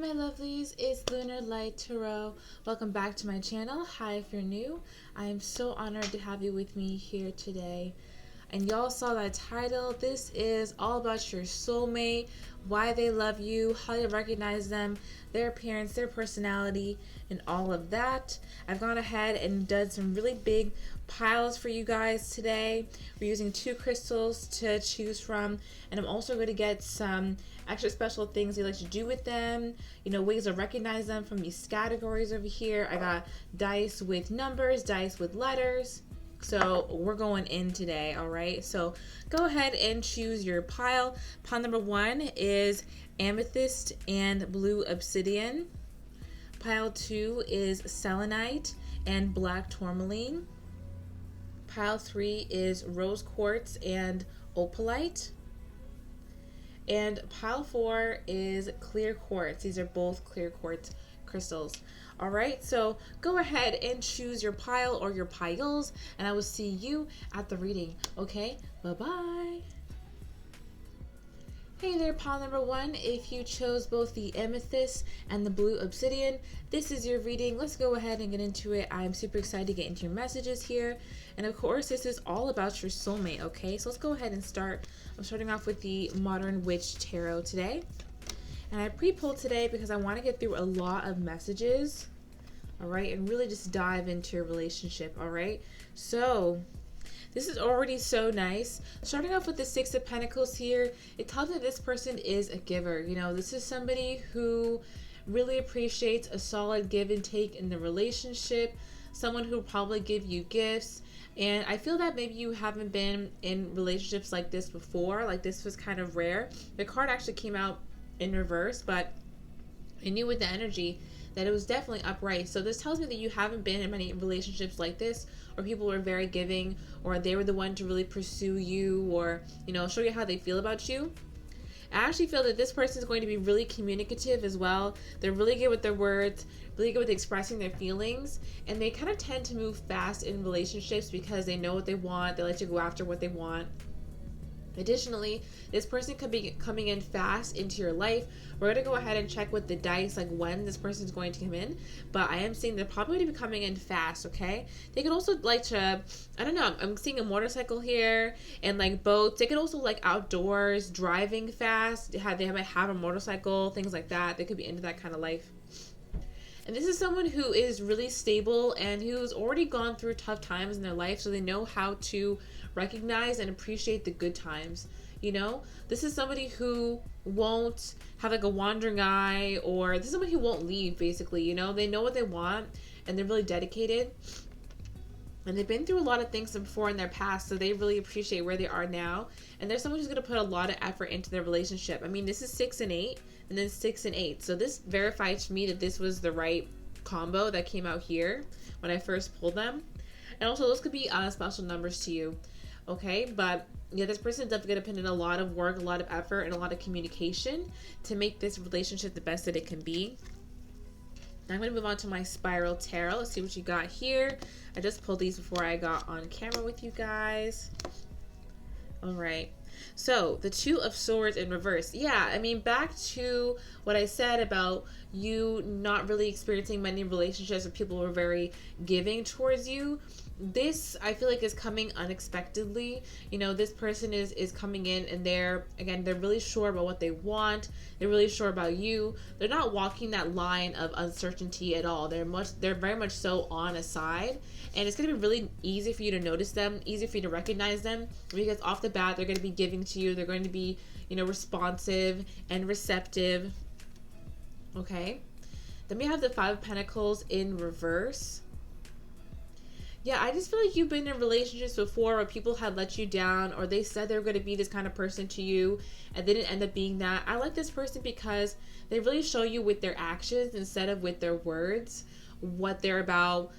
my lovelies, it's Lunar Light Tarot. Welcome back to my channel. Hi if you're new. I am so honored to have you with me here today. And y'all saw that title. This is all about your soulmate, why they love you, how you recognize them, their appearance, their personality, and all of that. I've gone ahead and done some really big piles for you guys today. We're using 2 crystals to choose from, and I'm also going to get some extra special things you like to do with them, ways to recognize them from these categories over here. I got dice with numbers, dice with letters. So we're going in today, all right? So go ahead and choose your pile. Pile number 1 is Amethyst and Blue Obsidian. Pile 2 is Selenite and Black Tourmaline. Pile 3 is Rose Quartz and Opalite. And pile 4 is Clear Quartz. These are both Clear Quartz crystals. All right, so go ahead and choose your pile or your piles, and I will see you at the reading. Okay, bye-bye. Hey there, pile number 1. If you chose both the Amethyst and the Blue Obsidian, this is your reading. Let's go ahead and get into it. I'm super excited to get into your messages here. And of course, this is all about your soulmate, okay? So let's go ahead and start. I'm starting off with the Modern Witch Tarot today. And I pre-pulled today because I want to get through a lot of messages, all right, and really just dive into your relationship, all right? So this is already so nice. Starting off with the 6 of Pentacles here, it tells me that this person is a giver. This is somebody who really appreciates a solid give and take in the relationship, someone who will probably give you gifts. And I feel that maybe you haven't been in relationships like this before, like this was kind of rare. The card actually came out in reverse, but I knew with the energy that it was definitely upright. So this tells me that you haven't been in many relationships like this, or people were very giving, or they were the one to really pursue you, or show you how they feel about you. I actually feel that this person is going to be really communicative as well. They're really good with their words, really good with expressing their feelings, and they kind of tend to move fast in relationships because they know what they want. They like to go after what they want. Additionally, this person could be coming in fast into your life. We're going to go ahead and check with the dice, like when this person is going to come in. But I am seeing they're probably going to be coming in fast, okay? They could also like to, I don't know, I'm seeing a motorcycle here and like boats. They could also like outdoors, driving fast. They might have a motorcycle, things like that. They could be into that kind of life. And this is someone who is really stable and who's already gone through tough times in their life, so they know how to recognize and appreciate the good times. This is somebody who won't have like a wandering eye, or this is somebody who won't leave, basically. They know what they want and they're really dedicated. And they've been through a lot of things before in their past, so they really appreciate where they are now. And there's someone who's going to put a lot of effort into their relationship. I mean, this is 6 and 8, and then 6 and 8. So this verifies to me that this was the right combo that came out here when I first pulled them. And also, those could be special numbers to you, okay? But yeah, this person is definitely going to put in a lot of work, a lot of effort, and a lot of communication to make this relationship the best that it can be. Now I'm going to move on to my Spiral Tarot. Let's see what you got here. I just pulled these before I got on camera with you guys. All right. So the 2 of Swords in reverse. Yeah, I mean, back to what I said about you not really experiencing many relationships where people were very giving towards you. This, I feel like, is coming unexpectedly. This person is coming in and they're really sure about what they want. They're really sure about you. They're not walking that line of uncertainty at all. They're very much so on a side. And it's going to be really easy for you to notice them, easy for you to recognize them, because off the bat, they're going to be giving to you. They're going to be, responsive and receptive. Okay. Then we have the 5 of Pentacles in reverse. Yeah, I just feel like you've been in relationships before where people had let you down, or they said they were going to be this kind of person to you and they didn't end up being that. I like this person because they really show you with their actions instead of with their words what they're about,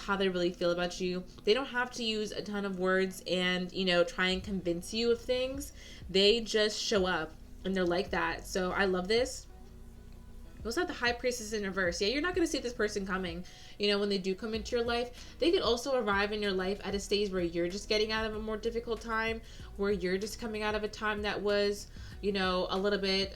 how they really feel about you. They don't have to use a ton of words and, try and convince you of things. They just show up and they're like that. So I love this. We also have the High Priestess in reverse. Yeah, you're not going to see this person coming. You know, when they do come into your life, they could also arrive in your life at a stage where you're just getting out of a more difficult time, where you're just coming out of a time that was, you know, a little bit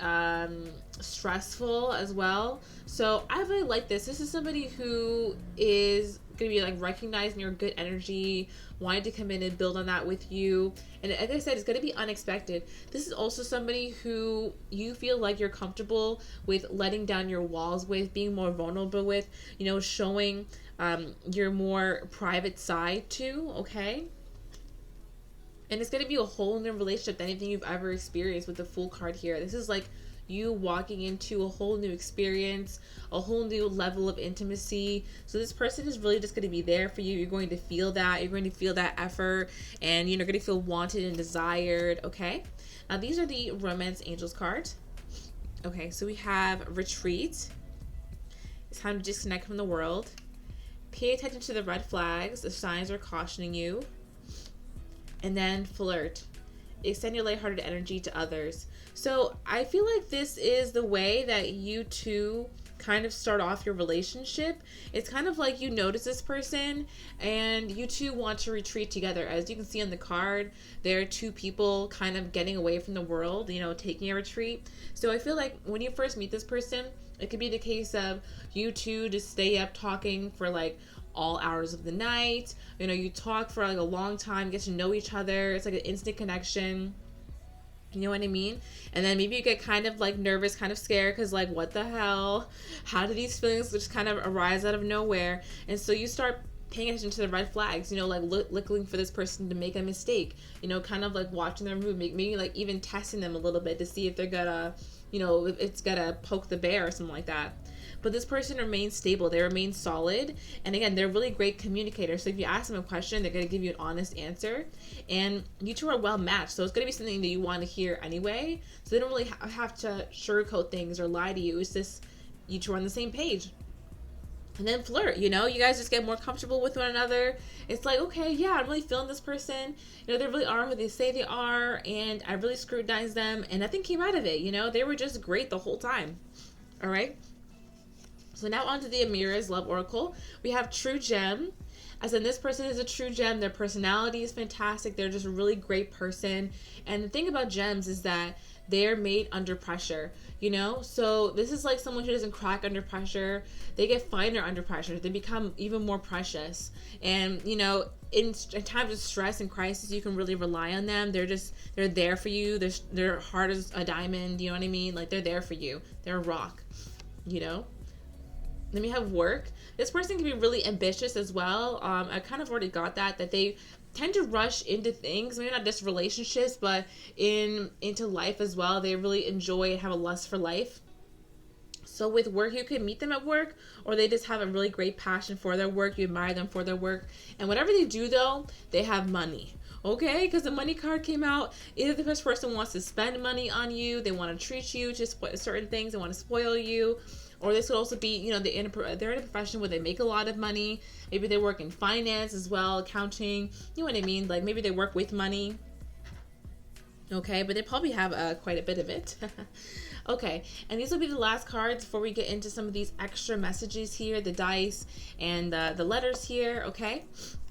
stressful as well. So I really like this. This is somebody who is going to be like recognizing your good energy, wanting to come in and build on that with you. And like I said, it's going to be unexpected. This is also somebody who you feel like you're comfortable with letting down your walls with, being more vulnerable with, you know, showing your more private side to, okay? And it's going to be a whole new relationship than anything you've ever experienced with the Fool card here. This is like you walking into a whole new experience, a whole new level of intimacy. So this person is really just going to be there for you. You're going to feel that. You're going to feel that effort, and you're going to feel wanted and desired, okay? Now, these are the Romance Angels cards. Okay, so we have Retreat. It's time to disconnect from the world. Pay attention to the red flags. The signs are cautioning you. And then Flirt. Extend your lighthearted energy to others. So I feel like this is the way that you two kind of start off your relationship. It's kind of like you notice this person and you two want to retreat together. As you can see on the card, there are two people kind of getting away from the world, you know, taking a retreat. So I feel like when you first meet this person, it could be the case of you two just stay up talking for like all hours of the night. You know, you talk for like a long time, get to know each other. It's like an instant connection. You know what I mean? And then maybe you get kind of like nervous, kind of scared, because like, what the hell? How do these feelings just kind of arise out of nowhere? And so you start paying attention to the red flags, you know, like looking for this person to make a mistake, you know, kind of like watching their move, maybe like even testing them a little bit to see if they're gonna, you know, if it's gonna poke the bear or something like that. But this person remains stable. They remain solid. And again, they're really great communicators. So if you ask them a question, they're going to give you an honest answer. And you two are well matched. So it's going to be something that you want to hear anyway. So they don't really have to sugarcoat things or lie to you. It's just you two are on the same page. And then Flirt, you know, you guys just get more comfortable with one another. It's like, okay, yeah, I'm really feeling this person. You know, they really are who they say they are. And I really scrutinized them. And nothing came out of it. You know, they were just great the whole time. All right. So now on to the Amira's Love Oracle. We have True Gem. As in, this person is a true gem. Their personality is fantastic. They're just a really great person. And the thing about gems is that they're made under pressure, you know? So this is like someone who doesn't crack under pressure. They get finer under pressure. They become even more precious. And, you know, in times of stress and crisis, you can really rely on them. They're there for you. They're hard as a diamond, you know what I mean? Like, they're there for you. They're a rock, you know? Then we have Work. This person can be really ambitious as well. I kind of already got that they tend to rush into things, maybe not just relationships, but into life as well. They really enjoy and have a lust for life. So with Work, you can meet them at work, or they just have a really great passion for their work. You admire them for their work. And whatever they do, though, they have money. Okay, because the money card came out. Either the first person wants to spend money on you, they want to treat you to certain things, they want to spoil you. Or this could also be, you know, they're in a profession where they make a lot of money. Maybe they work in finance as well, accounting. You know what I mean? Like, maybe they work with money. Okay, but they probably have quite a bit of it. Okay, and these will be the last cards before we get into some of these extra messages here, the dice and the letters here, okay?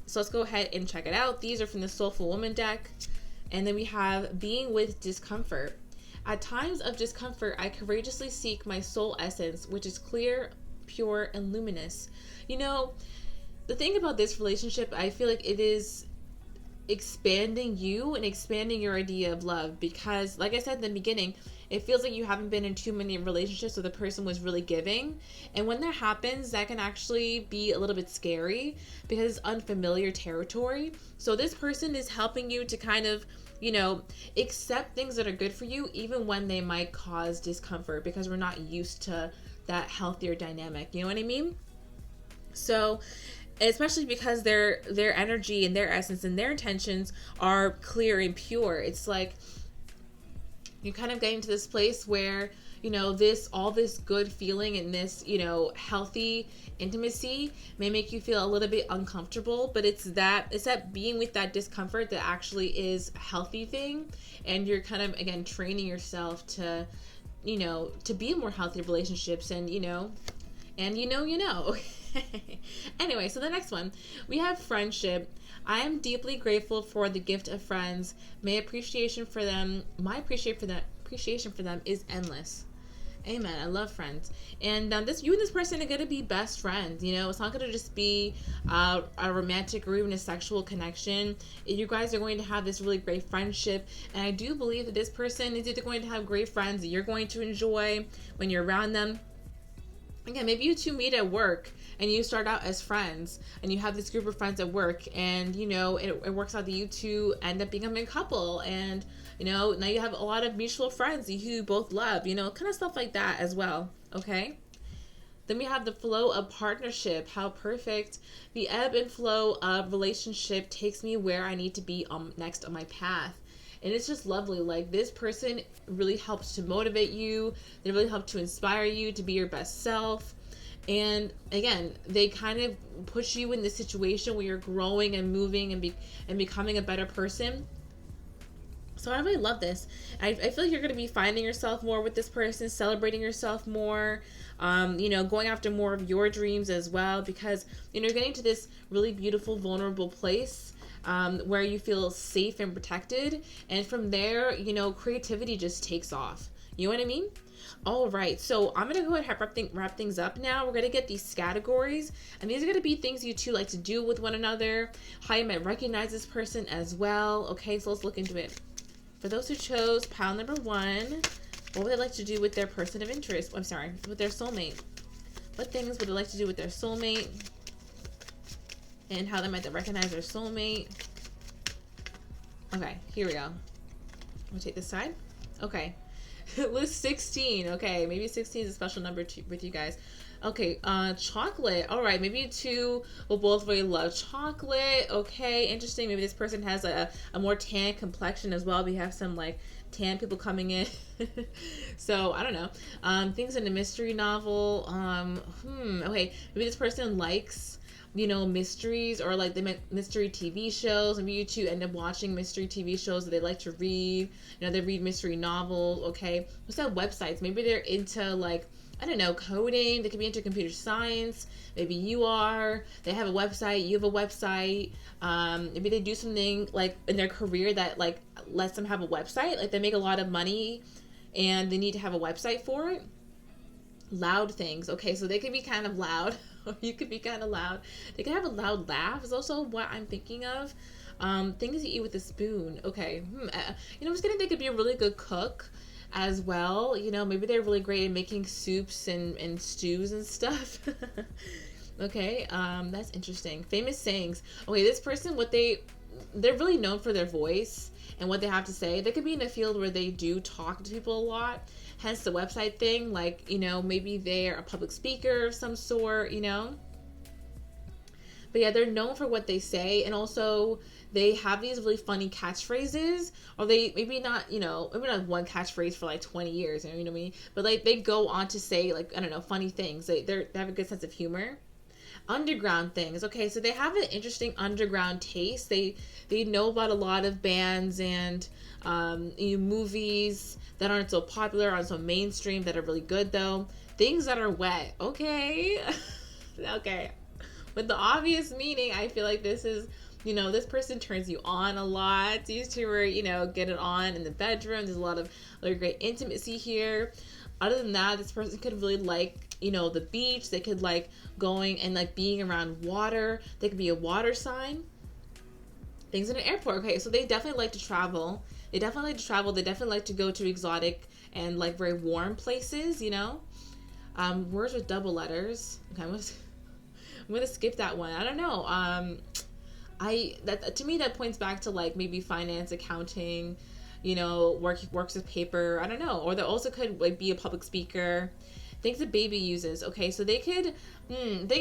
So let's go ahead and check it out. These are from the Soulful Woman deck. And then we have Being with Discomfort. At times of discomfort, I courageously seek my soul essence, which is clear, pure, and luminous. You know, the thing about this relationship, I feel like it is expanding you and expanding your idea of love, because like I said in the beginning, it feels like you haven't been in too many relationships where the person was really giving, and when that happens, that can actually be a little bit scary because it's unfamiliar territory. So this person is helping you to kind of, you know, accept things that are good for you even when they might cause discomfort, because we're not used to that healthier dynamic, you know what I mean? So especially because their energy and their essence and their intentions are clear and pure. It's like you're kind of getting to this place where, you know, all this good feeling and this, you know, healthy intimacy may make you feel a little bit uncomfortable, but it's that being with that discomfort that actually is a healthy thing. And you're kind of, again, training yourself to you know, to be in more healthy relationships, and Anyway, so the next one, we have friendship. I am deeply grateful for the gift of friends. My appreciation for them is endless. Amen. I love friends. And you and this person are going to be best friends. You know, it's not going to just be a romantic or even a sexual connection. You guys are going to have this really great friendship. And I do believe that this person is either going to have great friends that you're going to enjoy when you're around them. Again, maybe you two meet at work and you start out as friends and you have this group of friends at work, and you know it works out that you two end up becoming a couple, and you know now you have a lot of mutual friends who you both love, you know, kind of stuff like that as well. Okay, then we have the flow of partnership. How perfect. The ebb and flow of relationship takes me where I need to be next on my path. And it's just lovely. Like, this person really helps to motivate you. They really help to inspire you to be your best self. And again, they kind of push you in this situation where you're growing and moving and becoming a better person. So I really love this. I feel like you're going to be finding yourself more with this person, celebrating yourself more, you know, going after more of your dreams as well, because, you know, you're getting to this really beautiful, vulnerable place where you feel safe and protected. And from there, you know, creativity just takes off. You know what I mean? All right, so I'm going to go ahead and wrap things up now. We're going to get these categories, and these are going to be things you two like to do with one another, how you might recognize this person as well. Okay, so let's look into it. For those who chose pile number 1, what would they like to do with their person of interest? I'm sorry, with their soulmate. What things would they like to do with their soulmate? And how they might recognize their soulmate. Okay, here we go. We'll take this side. Okay. List 16. Okay, maybe 16 is a special number with you guys. Okay, chocolate. All right, maybe you two will both really love chocolate. Okay, interesting. Maybe this person has a more tan complexion as well. We have some like tan people coming in. So I don't know. Things in a mystery novel. Okay, maybe this person likes, you know, mysteries, or like they make mystery TV shows. Maybe you two end up watching mystery TV shows that they like to read. You know, they read mystery novels. Okay, what's that? Websites. Maybe they're into like, I don't know, coding. They could be into computer science. Maybe you are. They have a website. You have a website. Maybe they do something like in their career that like lets them have a website. Like they make a lot of money and they need to have a website for it. Loud things. Okay, so they can be kind of loud. You could be kind of loud. They can have a loud laugh is also what I'm thinking of. Things you eat with a spoon. Okay. You know, I'm just gonna think it'd be a really good cook as well. You know, maybe they're really great at making soups and stews and stuff. Okay, that's interesting. Famous sayings. Okay, this person, they're really known for their voice and what they have to say. They could be in a field where they do talk to people a lot, hence the website thing. Like, you know, maybe they're a public speaker of some sort, you know. But yeah, they're known for what they say, and also they have these really funny catchphrases, or they maybe not one catchphrase for like 20 years, you know what I mean? But like they go on to say like, I don't know, funny things. They have a good sense of humor. Underground things. Okay, so they have an interesting underground taste. They know about a lot of bands and movies that aren't so popular, aren't so mainstream, that are really good though. Things that are wet. Okay. Okay. With the obvious meaning, I feel like this is, you know, this person turns you on a lot. These two are, you know, get it on in the bedroom. There's a lot of really great intimacy here. Other than that, this person could really like, you know, the beach. They could like going and like being around water. They could be a water sign. Things in an airport. Okay, so they definitely like to travel. They definitely like to go to exotic and like very warm places, you know. Words with double letters. Okay, I'm gonna skip that one. I don't know. To me that points back to like maybe finance, accounting, you know, works with paper. I don't know. Or they also could like be a public speaker. Things a baby uses. Okay, so they could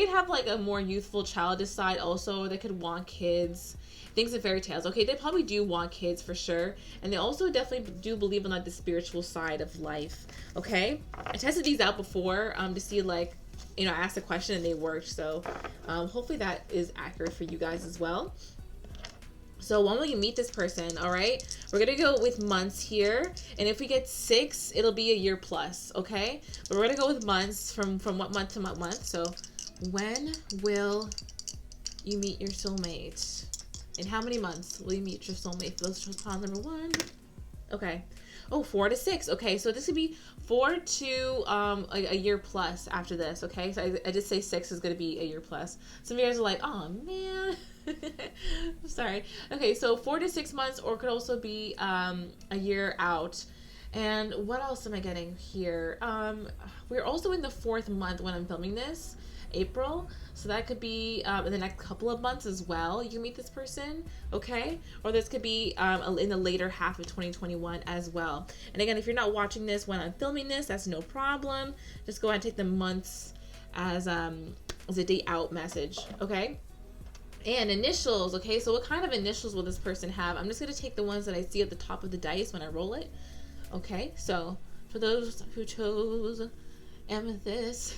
have like a more youthful, childish side also. They could want kids. Things of fairy tales. Okay, they probably do want kids for sure, and they also definitely do believe in like the spiritual side of life. Okay, I tested these out before to see like, you know, I asked a question and they worked. So hopefully that is accurate for you guys as well. So when will you meet this person? All right, we're gonna go with months here, and if we get 6, it'll be a year plus. Okay, but we're gonna go with months, from what month to what month. So when will you meet your soulmate? In how many months will you meet your soulmate? Let's choose pile number 1. Okay. Oh, 4 to 6. Okay, so this could be 4 to a year plus after this. Okay, so I did say 6 is going to be a year plus. Some of you guys are like, oh man. I'm sorry. Okay, so 4 to 6 months, or could also be a year out. And what else am I getting here? We're also in the 4th month when I'm filming this, April. So that could be in the next couple of months as well. You can meet this person, okay? Or this could be in the later half of 2021 as well. And again, if you're not watching this when I'm filming this, that's no problem. Just go ahead and take the months as a date out message, okay? And initials, okay? So what kind of initials will this person have? I'm just going to take the ones that I see at the top of the dice when I roll it. Okay, so for those who chose Amethyst,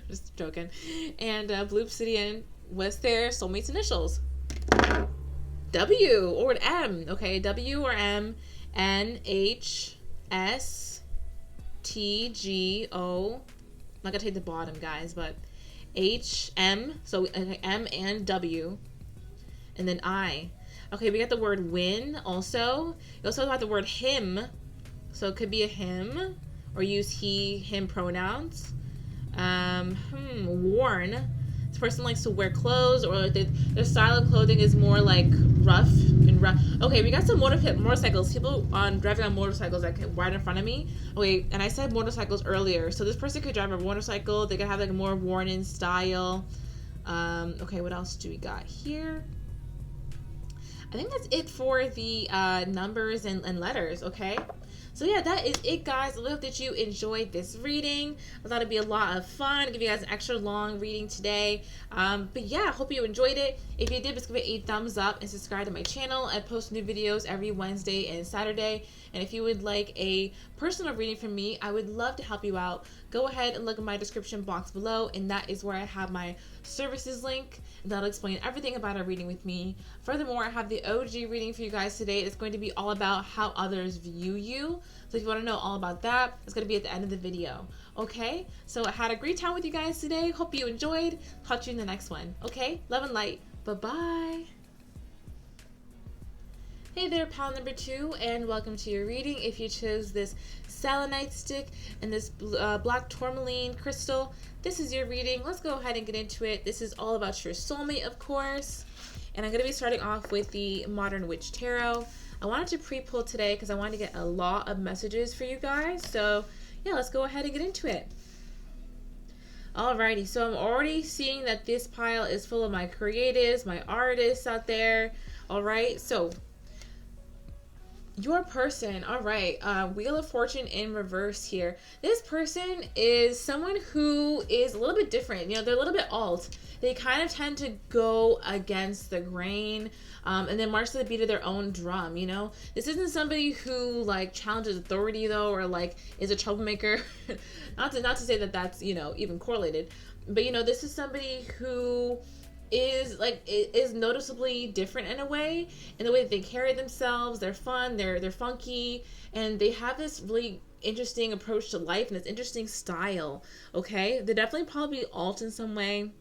just joking, and Blue Obsidian, what's their soulmate's initials? W or an M. Okay, W or M, N, H, S, T, G, O. I'm not gonna take the bottom, guys, but H, M, so M and W, and then I. Okay, we got the word win also. You also have the word him, so it could be a him, or use he, him pronouns. Worn. This person likes to wear clothes, or their style of clothing is more like rough and rough. Okay, we got some motorcycles. People driving on motorcycles that can ride in front of me. Okay, and I said motorcycles earlier, so this person could drive a motorcycle. They could have like a more worn-in style. Okay, what else do we got here? I think that's it for the numbers and letters, okay? So yeah, that is it, guys. I hope that you enjoyed this reading. I thought it'd be a lot of fun. I'll give you guys an extra long reading today. But yeah, I hope you enjoyed it. If you did, just give it a thumbs up and subscribe to my channel. I post new videos every Wednesday and Saturday. And if you would like a personal reading from me, I would love to help you out. Go ahead and look in my description box below, and that is where I have my services link. That'll explain everything about a reading with me. Furthermore, I have the OG reading for you guys today. It's going to be all about how others view you. So if you want to know all about that, it's going to be at the end of the video. Okay? So I had a great time with you guys today. Hope you enjoyed. Talk to you in the next one. Okay? Love and light. Bye-bye. Hey there, pal number 2, and welcome to your reading. If you chose this Selenite stick and this black Tourmaline crystal, this is your reading. Let's go ahead and get into it. This is all about your soulmate, of course. And I'm going to be starting off with the Modern Witch Tarot. I wanted to pre-pull today because I wanted to get a lot of messages for you guys. So yeah, let's go ahead and get into it. Alrighty, so I'm already seeing that this pile is full of my creatives, my artists out there. Alright, so your person, all right, Wheel of Fortune in reverse here. This person is someone who is a little bit different. You know, they're a little bit alt. They kind of tend to go against the grain and then march to the beat of their own drum, you know. This isn't somebody who, like, challenges authority, though, or, like, is a troublemaker. not to say that that's, you know, even correlated. But, you know, this is somebody who is noticeably different in a way, in the way that they carry themselves. They're fun, they're funky, and they have this really interesting approach to life and this interesting style. Okay, they're definitely probably alt in some way,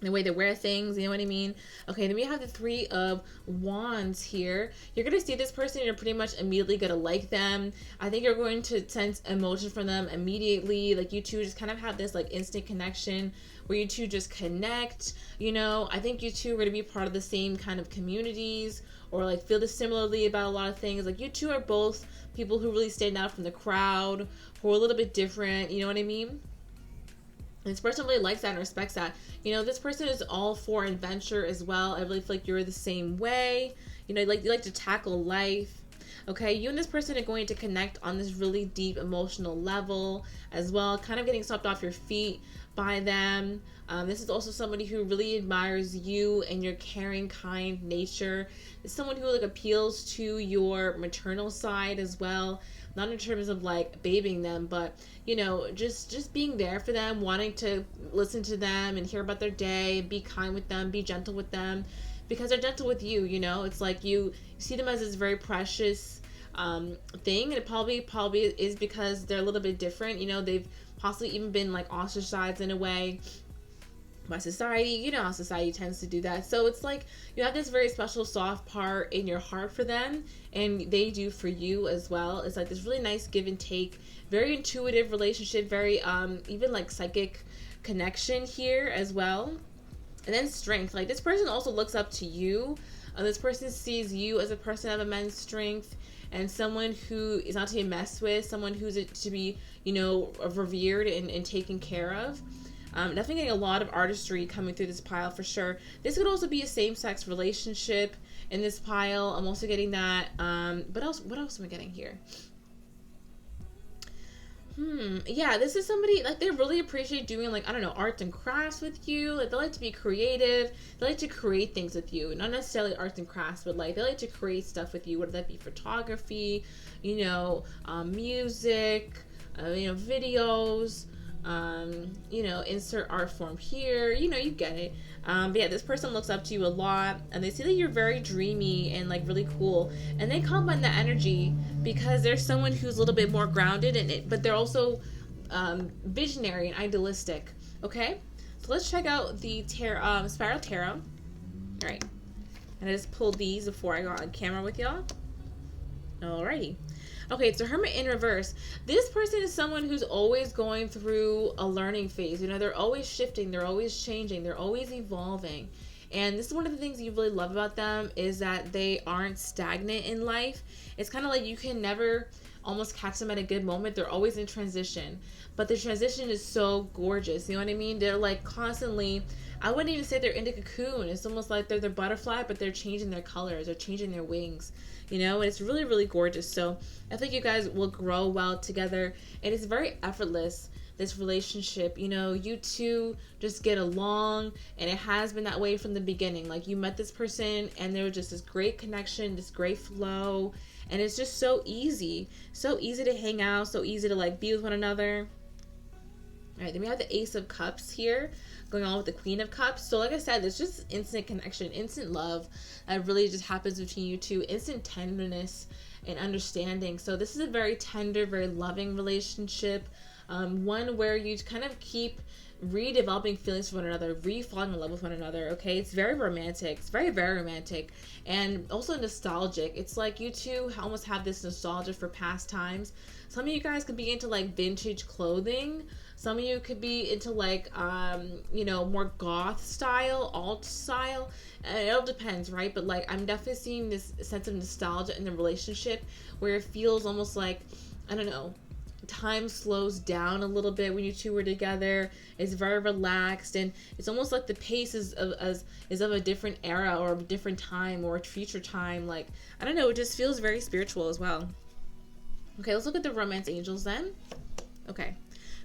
the way they wear things, you know what I mean? Okay, then we have the 3 of Wands here. You're going to see this person, you're pretty much immediately going to like them. I think you're going to sense emotion from them immediately. Like, you two just kind of have this, like, instant connection where you two just connect, you know. I think you two are going to be part of the same kind of communities, or, like, feel this similarly about a lot of things. Like, you two are both people who really stand out from the crowd, who are a little bit different, you know what I mean? This person really likes that and respects that. You know, this person is all for adventure as well. I really feel like you're the same way. You know, you like to tackle life. Okay, you and this person are going to connect on this really deep emotional level as well, kind of getting swept off your feet by them. This is also somebody who really admires you and your caring, kind nature. It's someone who, like, appeals to your maternal side as well. Not in terms of, like, babying them, but, you know, just being there for them, wanting to listen to them and hear about their day, be kind with them, be gentle with them. because they're gentle with you, you know? It's like you see them as this very precious thing, and it probably is because they're a little bit different, you know? They've possibly even been like ostracized in a way by society. You know how society tends to do that. So it's like you have this very special soft part in your heart for them, and they do for you as well. It's like this really nice give and take, very intuitive relationship, very even like psychic connection here as well. And then strength, like this person also looks up to you. This person sees you as a person of immense strength, and someone who is not to be messed with, someone who's to be, you know, revered and taken care of. Definitely getting a lot of artistry coming through this pile for sure. This could also be a same-sex relationship in this pile. I'm also getting that. What else am I getting here? Yeah, this is somebody, like, they really appreciate doing, like, I don't know, arts and crafts with you. Like, they like to be creative. They like to create things with you. Not necessarily arts and crafts, but, like, they like to create stuff with you. Whether that be photography, you know, music, you know, videos, you know, insert art form here. You know, you get it. But yeah, this person looks up to you a lot, and they see that you're very dreamy and like really cool, and they combine that energy because there's someone who's a little bit more grounded in it, but they're also visionary and idealistic. Okay, so let's check out the Spiral Tarot. All right, and I just pulled these before I got on camera with y'all. Alrighty. Okay, so Hermit in reverse. This person is someone who's always going through a learning phase. You know, they're always shifting, they're always changing, they're always evolving. And this is one of the things you really love about them, is that they aren't stagnant in life. It's kind of like you can never almost catch them at a good moment. They're always in transition. But the transition is so gorgeous. You know what I mean? They're like constantly, I wouldn't even say they're in a cocoon. It's almost like they're the butterfly, but they're changing their colors. They're changing their wings. You know, and it's really, really gorgeous. So I think you guys will grow well together. And it's very effortless, this relationship. You know, you two just get along, and it has been that way from the beginning. Like, you met this person, and there was just this great connection, this great flow. And it's just so easy to hang out, so easy to like be with one another. All right, then we have the Ace of Cups here, going on with the Queen of Cups. So like I said, there's just instant connection, instant love that really just happens between you two, instant tenderness and understanding. So this is a very tender, very loving relationship, one where you kind of keep redeveloping feelings for one another, re-falling in love with one another. Okay, it's very romantic. It's very, very romantic, and also nostalgic. It's like you two almost have this nostalgia for past times. Some of you guys could be into like vintage clothing. Some of you could be into like, you know, more goth style, alt style. It all depends, right? But like, I'm definitely seeing this sense of nostalgia in the relationship where it feels almost like, I don't know, time slows down a little bit when you two are together. It's very relaxed, and it's almost like the pace is of a different era or a different time or a future time. Like, I don't know, it just feels very spiritual as well. Okay, let's look at the Romance Angels then. Okay.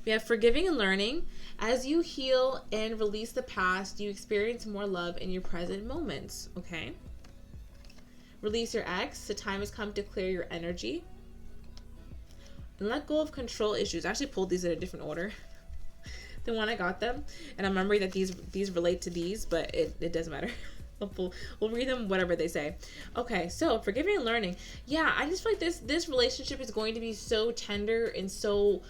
We have forgiving and learning. As you heal and release the past, you experience more love in your present moments. Okay. Release your ex. The time has come to clear your energy. And let go of control issues. I actually pulled these in a different order than when I got them. And I'm remembering that these relate to these, but it doesn't matter. We'll read them whatever they say. Okay, so forgiving and learning. Yeah, I just feel like this relationship is going to be so tender and so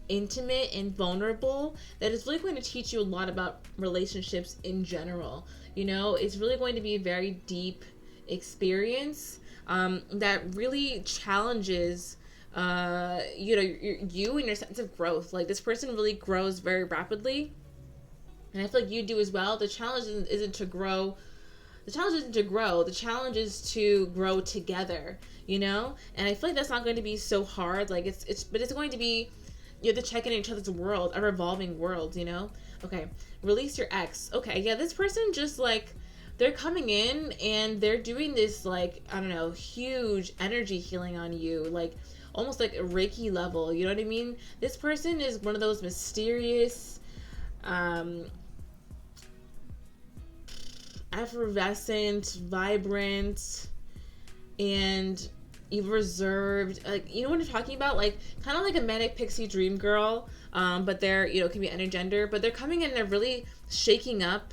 intimate and vulnerable that it's really going to teach you a lot about relationships in general. You know, it's really going to be a very deep experience that really challenges you know, you and your sense of growth. Like, this person really grows very rapidly, and I feel like you do as well. The challenge isn't to grow. The challenge isn't to grow. The challenge is to grow together, you know? And I feel like that's not going to be so hard. Like, but it's going to be, you have to check in each other's world, a revolving world, you know? Okay, release your ex. Okay, yeah, this person just, like, they're coming in and they're doing this, like, I don't know, huge energy healing on you, like, almost like a Reiki level, you know what I mean? This person is one of those mysterious, effervescent, vibrant, and reserved, like, you know what I'm talking about? Like, kind of like a manic pixie dream girl, but they're, you know, can be intergender, but they're coming in and they're really shaking up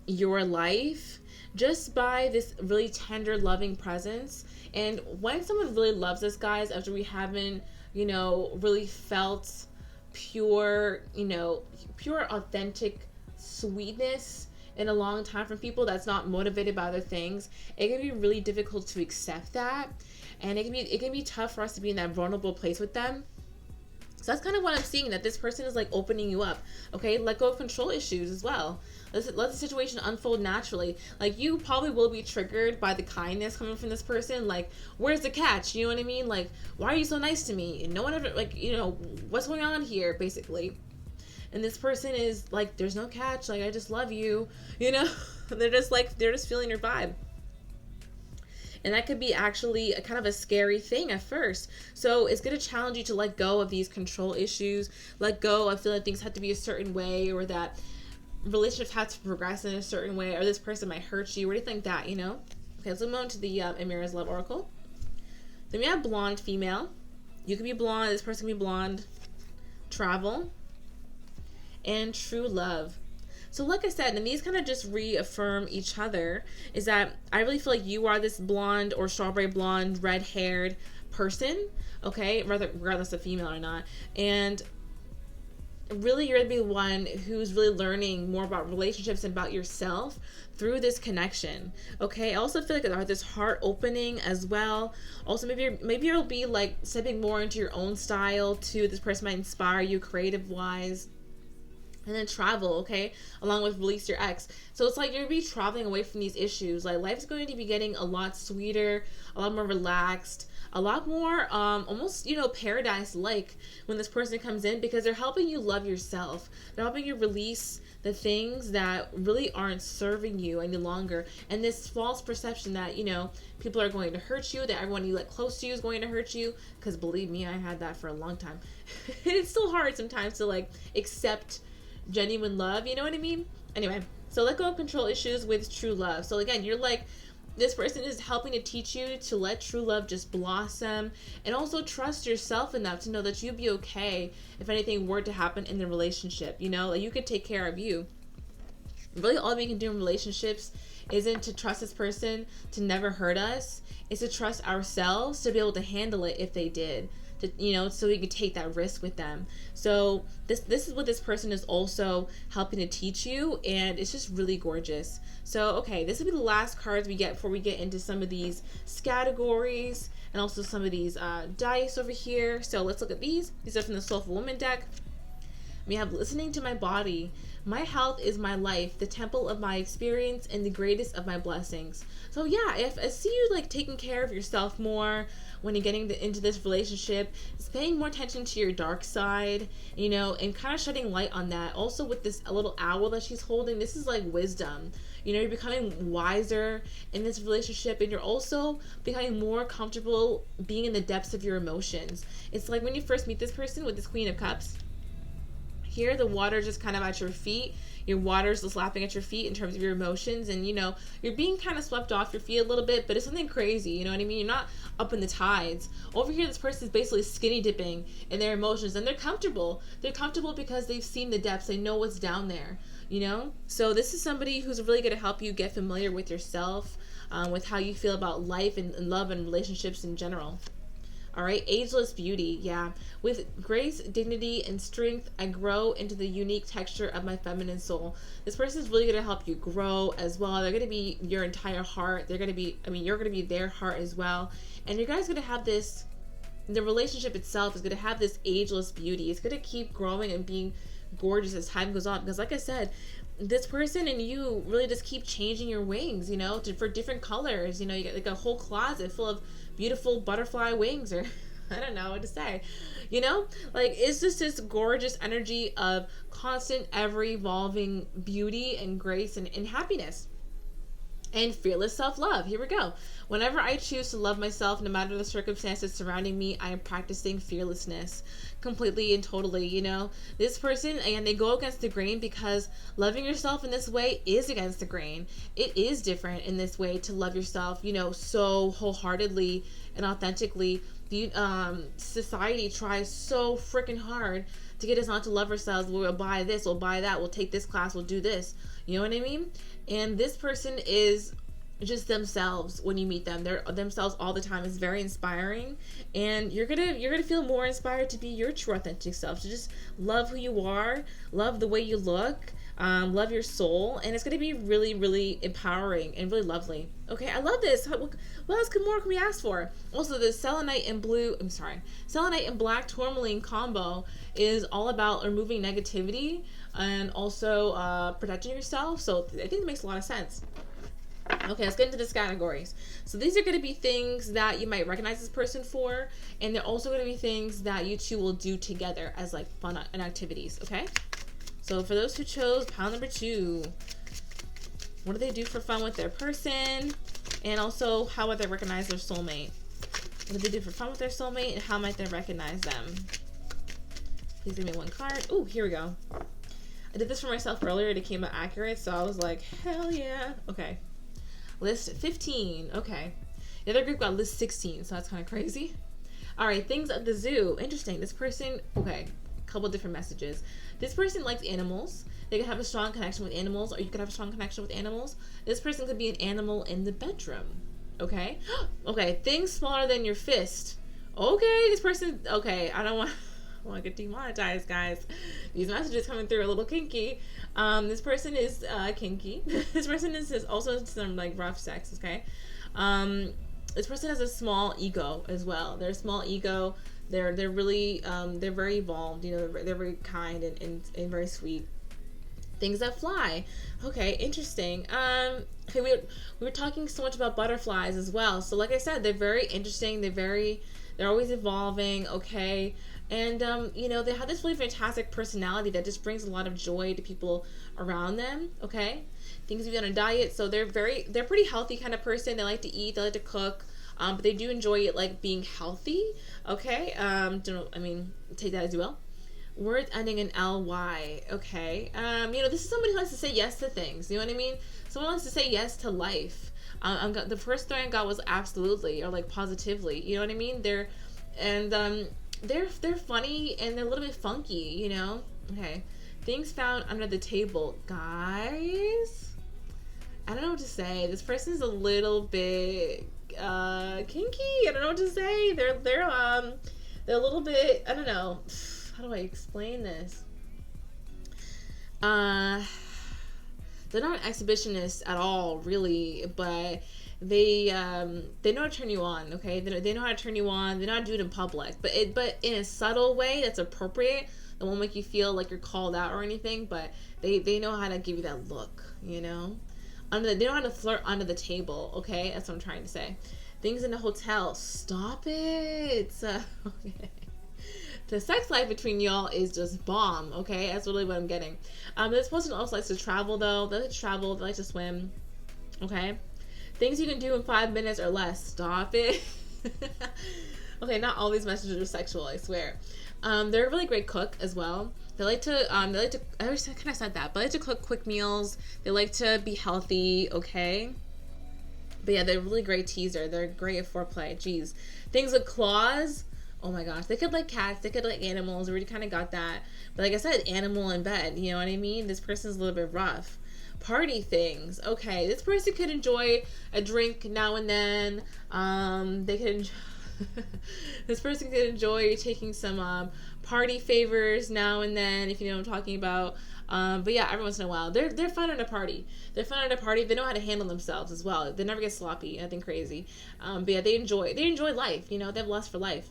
your life. just by this really tender, loving presence. And when someone really loves us, guys, after we haven't, really felt pure, pure, authentic sweetness in a long time from people that's not motivated by other things, it can be really difficult to accept that. And it can be tough for us to be in that vulnerable place with them. So that's kind of what I'm seeing, that this person is like opening you up. Okay, let go of control issues as well. Let the situation unfold naturally. Like, you probably will be triggered by the kindness coming from this person. Like, where's the catch? You know what I mean? Like, why are you so nice to me? And no one ever, like, what's going on here, basically. And this person is like, there's no catch. Like, I just love you. They're just feeling your vibe. And that could be actually a kind of a scary thing at first. So it's going to challenge you to let go of these control issues, let go of feeling things have to be a certain way, or that relationships have to progress in a certain way, or this person might hurt you, or anything like that, Okay, let's move on to the Amira's Love Oracle. Then we have blonde female. You could be blonde, this person can be blonde. Travel. And true love. So like I said, and these kind of just reaffirm each other, is that I really feel like you are this blonde or strawberry blonde, red-haired person, okay, regardless of female or not. And really, you're going to be one who's really learning more about relationships and about yourself through this connection, okay? I also feel like there's this heart opening as well. Also, maybe you'll be like stepping more into your own style too. This person might inspire you creative-wise. And then travel, okay, along with release your ex. So it's like you're going to be traveling away from these issues. Like, life's going to be getting a lot sweeter, a lot more relaxed, a lot more almost, paradise-like when this person comes in, because they're helping you love yourself. They're helping you release the things that really aren't serving you any longer. And this false perception that, people are going to hurt you, that everyone you let close to you is going to hurt you. Because believe me, I had that for a long time. It's still hard sometimes to, like, accept genuine love, you know what I mean? Anyway, so let go of control issues with true love. So again, you're like, this person is helping to teach you to let true love just blossom, and also trust yourself enough to know that you'll be okay if anything were to happen in the relationship. Like, you could take care of you. Really, all we can do in relationships isn't to trust this person to never hurt us. It's to trust ourselves to be able to handle it if they did. So we can take that risk with them. So this is what this person is also helping to teach you, and it's just really gorgeous. So, okay, this will be the last cards we get before we get into some of these categories and also some of these dice over here. So let's look at these. These are from the Soulful Woman deck. We have listening to my body. My health is my life, the temple of my experience, and the greatest of my blessings. So yeah, if I see you like taking care of yourself more when you're getting into this relationship, it's paying more attention to your dark side, and kind of shedding light on that. Also with this little owl that she's holding, this is like wisdom. You're becoming wiser in this relationship, and you're also becoming more comfortable being in the depths of your emotions. It's like when you first meet this person with this Queen of Cups. Here, the water's just kind of at your feet. Your water's just lapping at your feet in terms of your emotions. And, you're being kind of swept off your feet a little bit, but it's something crazy. You know what I mean? You're not up in the tides. Over here, this person is basically skinny dipping in their emotions. And they're comfortable. They're comfortable because they've seen the depths. They know what's down there, So this is somebody who's really going to help you get familiar with yourself, with how you feel about life and love and relationships in general. All right, ageless beauty, yeah. With grace, dignity, and strength, I grow into the unique texture of my feminine soul. This person is really going to help you grow as well. They're going to be your entire heart. You're going to be their heart as well. And you guys are going to have this, the relationship itself is going to have this ageless beauty. It's going to keep growing and being gorgeous as time goes on. Because like I said, this person and you really just keep changing your wings, for different colors. You get like a whole closet full of beautiful butterfly wings, or I don't know what to say, like it's just this gorgeous energy of constant, ever evolving beauty and grace and happiness. And fearless self-love. Here we go. Whenever I choose to love myself, no matter the circumstances surrounding me, I am practicing fearlessness completely and totally. This person, and they go against the grain because loving yourself in this way is against the grain. It is different in this way to love yourself, so wholeheartedly and authentically. Society tries so freaking hard to get us not to love ourselves. We'll buy this, we'll buy that, we'll take this class, we'll do this. You know what I mean? And this person is just themselves when you meet them. They're themselves all the time. It's very inspiring, and you're gonna feel more inspired to be your true authentic self, to just love who you are, love the way you look, love your soul, and it's gonna be really, really empowering and really lovely. Okay, I love this. What else more can we ask for? Also, the selenite and selenite and black tourmaline combo is all about removing negativity and also protecting yourself. So I think it makes a lot of sense. Okay, let's get into these categories. So these are going to be things that you might recognize this person for, and they're also going to be things that you two will do together as like fun and activities, okay? So for those who chose pile number 2, what do they do for fun with their person? And also, how would they recognize their soulmate? What do they do for fun with their soulmate, and how might they recognize them? Please give me one card. Oh, here we go. I did this for myself earlier, and it came out accurate, so I was like, hell yeah. Okay. List 15. Okay. The other group got list 16, so that's kind of crazy. All right, things at the zoo. Interesting. This person, okay, a couple different messages. This person likes animals. They could have a strong connection with animals, or you could have a strong connection with animals. This person could be an animal in the bedroom. Okay. Okay, things smaller than your fist. Okay, this person, okay, I don't want to get demonetized, guys. These messages coming through a little kinky. This person is kinky. This person is also some like rough sex, okay? This person has a small ego as well. They're a small ego. They're really they're very evolved, you know, they're very kind and very sweet. Things that fly. Okay, interesting. Okay, we were talking so much about butterflies as well. So like I said, they're very interesting. They're always evolving, okay? And, you know, they have this really fantastic personality that just brings a lot of joy to people around them, okay? Things to be on a diet. So they're pretty healthy kind of person. They like to eat, they like to cook, but they do enjoy it, like, being healthy, okay? Take that as you will. Words ending in ly, okay? You know, this is somebody who likes to say yes to things, you know what I mean? Someone likes to say yes to life. The first thing I got was absolutely, or like positively, you know what I mean? They're funny and they're a little bit funky, you know? Okay. Things found under the table. Guys, I don't know what to say. This person's a little bit kinky. I don't know what to say. They're a little bit, I don't know. How do I explain this? They're not exhibitionists at all, really, but they know how to turn you on, okay? They know how to turn you on. They know how to do it in public, but in a subtle way that's appropriate. That won't make you feel like you're called out or anything, but they know how to give you that look, you know? They know how to flirt under the table, okay? That's what I'm trying to say. Things in the hotel. Stop it. Okay. The sex life between y'all is just bomb, okay? That's really what I'm getting. This person also likes to travel, though. They like to travel. They like to swim, okay? Things you can do in 5 minutes or less. Stop it. Okay, not all these messages are sexual, I swear. They're a really great cook as well. They like to, I kind of said that, but they like to cook quick meals. They like to be healthy, okay? But yeah, they're a really great teaser. They're great at foreplay. Jeez. Things with claws. Oh my gosh, they could like cats, they could like animals. We already kind of got that. But like I said, animal in bed, you know what I mean? This person's a little bit rough. Party things. Okay, this person could enjoy a drink now and then. They could this person could enjoy taking some party favors now and then, if you know what I'm talking about. But yeah, every once in a while. They're fun at a party. They're fun at a party. They know how to handle themselves as well. They never get sloppy, nothing crazy. But yeah, they enjoy life, you know, they have lust for life.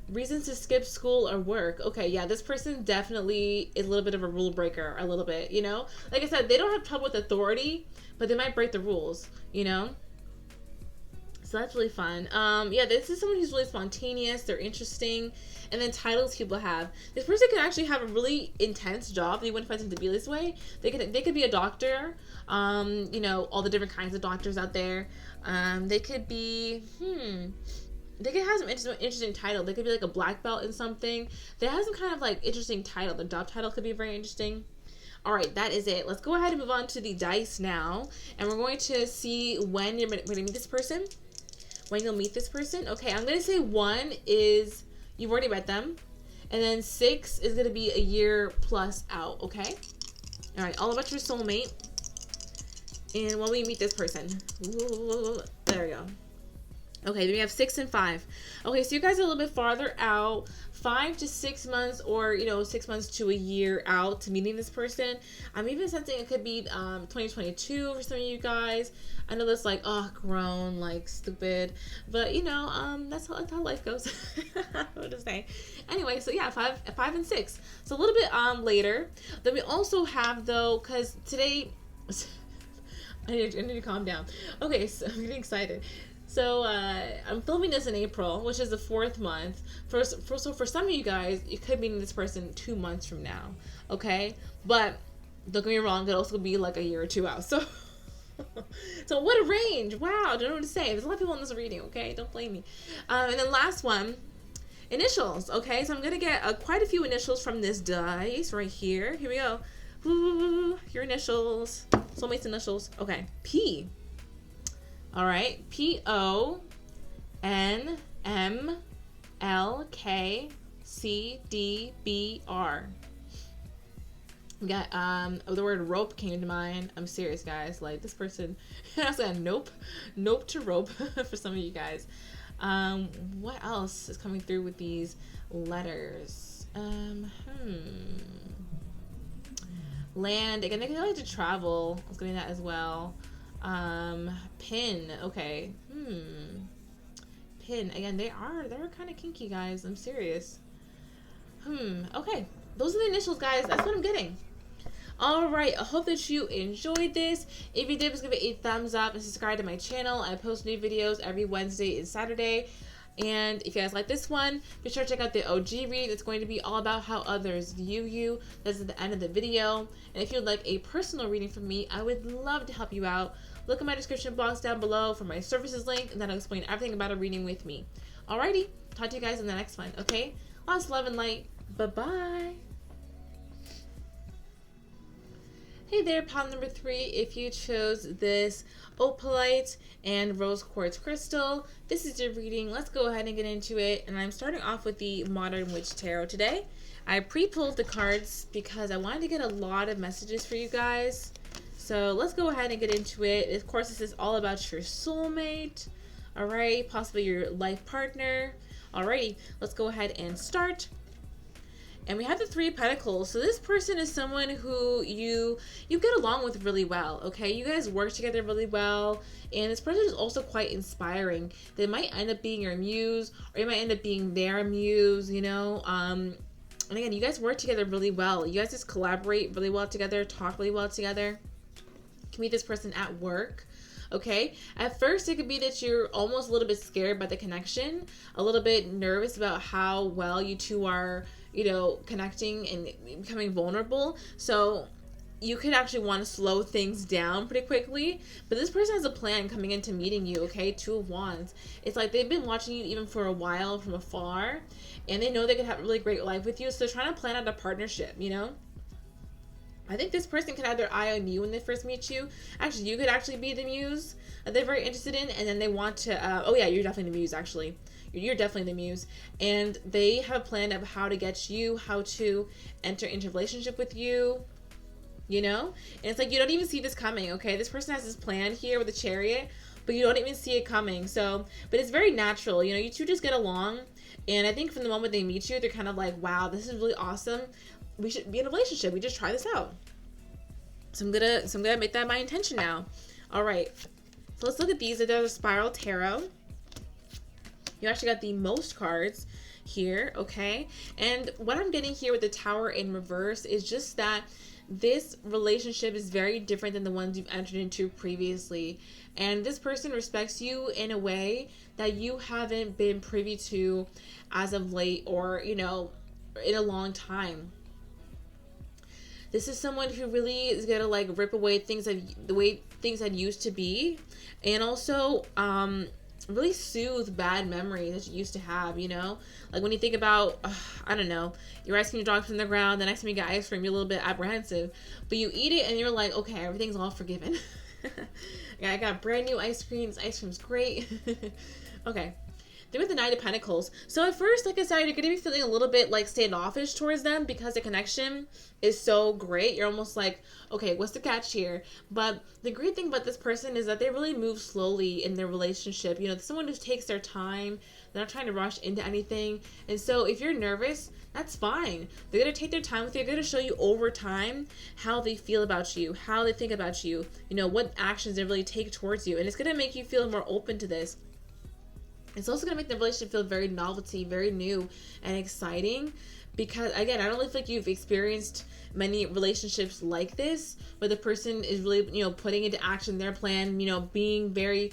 Reasons to skip school or work. Okay, yeah, this person definitely is a little bit of a rule breaker, a little bit, you know? Like I said, they don't have trouble with authority, but they might break the rules, you know? So that's really fun. Yeah, this is someone who's really spontaneous, they're interesting, and then titles people have. This person could actually have a really intense job. They wouldn't find them to be this way. They could be a doctor, you know, all the different kinds of doctors out there. They could be, they could have some interesting title. They could be like a black belt in something. They have some kind of like interesting title. The job title could be very interesting. All right, that is it. Let's go ahead and move on to the dice now. And we're going to see when you're going to meet this person. When you'll meet this person. Okay, I'm going to say 1 is you've already met them. And then 6 is going to be a year plus out, okay? All right, all about your soulmate. And when we meet this person, there we go. Okay, then we have 6 and 5. Okay, so you guys are a little bit farther out, 5 to 6 months, or 6 months to a year out to meeting this person. I'm even sensing it could be 2022 for some of you guys. I know that's like, oh, grown, like stupid, but that's how life goes. What to say? Anyway, so yeah, 5 and 6. So a little bit later. Then we also have though, because today, I need to calm down. Okay, so I'm getting excited. So I'm filming this in April, which is the 4th month. So for some of you guys, you could be meeting this person 2 months from now, okay? But don't get me wrong, it could also be like a year or 2 out. So, so what a range! Wow, I don't know what to say. There's a lot of people in this reading, okay? Don't blame me. And then last one, initials. Okay, so I'm gonna get quite a few initials from this dice right here. Here we go. Woo, your initials, soulmates initials. Okay, P. All right, PONMLKCDBR. We got the word rope came to mind. I'm serious, guys. Like this person, I was like nope to rope for some of you guys. What else is coming through with these letters? Land again. They like to travel. I was getting that as well. Pin. Okay. Pin. Again, they're kind of kinky, guys. I'm serious. Okay. Those are the initials, guys. That's what I'm getting. Alright, I hope that you enjoyed this. If you did, please give it a thumbs up and subscribe to my channel. I post new videos every Wednesday and Saturday. And if you guys like this one, be sure to check out the OG read. It's going to be all about how others view you. That's at the end of the video. And if you'd like a personal reading from me, I would love to help you out. Look at my description box down below for my services link, and that'll explain everything about a reading with me. Alrighty, talk to you guys in the next one, okay? Lots of love and light. Bye-bye. Hey there, pile number 3. If you chose this Opalite and Rose Quartz Crystal, this is your reading. Let's go ahead and get into it. And I'm starting off with the Modern Witch Tarot today. I pre-pulled the cards because I wanted to get a lot of messages for you guys. So let's go ahead and get into it. Of course, this is all about your soulmate. Alright, possibly your life partner. Alrighty, let's go ahead and start. And we have the 3 of Pentacles. So this person is someone who you get along with really well, okay? You guys work together really well. And this person is also quite inspiring. They might end up being your muse, or you might end up being their muse, And again, you guys work together really well. You guys just collaborate really well together, talk really well together. You can meet this person at work. Okay, at first it could be that you're almost a little bit scared by the connection, a little bit nervous about how well you two are, connecting and becoming vulnerable. So you could actually want to slow things down pretty quickly. But this person has a plan coming into meeting you, okay? 2 of Wands. It's like they've been watching you even for a while from afar, and they know they could have a really great life with you. So they're trying to plan out a partnership, I think this person could have their eye on you when they first meet you. Actually, you could actually be the muse that they're very interested in, and then they want to, oh yeah, you're definitely the muse, actually. You're definitely the muse. And they have a plan of how to get you, how to enter into a relationship with you, And it's like you don't even see this coming, okay? This person has this plan here with the Chariot, but you don't even see it coming. So, but it's very natural, you two just get along. And I think from the moment they meet you, they're kind of like, wow, this is really awesome. We should be in a relationship. We just try this out. So I'm gonna make that my intention now. All right. So let's look at these. There's a Spiral Tarot. You actually got the most cards here, okay? And what I'm getting here with the Tower in reverse is just that this relationship is very different than the ones you've entered into previously. And this person respects you in a way that you haven't been privy to as of late, or, in a long time. This is someone who really is gonna rip away the way things had used to be, and also really soothe bad memories that you used to have. Like when you think about, I don't know, your ice cream drops from the ground. The next time you get ice cream, you're a little bit apprehensive, but you eat it and you're like, okay, everything's all forgiven. Yeah, I got brand new ice cream. This ice cream's great. Okay. Then with the Knight of Pentacles. So at first, like I said, you're going to be feeling a little bit like standoffish towards them because the connection is so great. You're almost like, okay, what's the catch here? But the great thing about this person is that they really move slowly in their relationship. You know, someone who takes their time. They're not trying to rush into anything. And so if you're nervous, that's fine. They're going to take their time with you. They're going to show you over time how they feel about you, how they think about you, you know, what actions they really take towards you. And it's going to make you feel more open to this. It's also going to make the relationship feel very novelty, very new and exciting. Because, again, I don't really feel like you've experienced many relationships like this, where the person is really, you know, putting into action their plan, you know, being very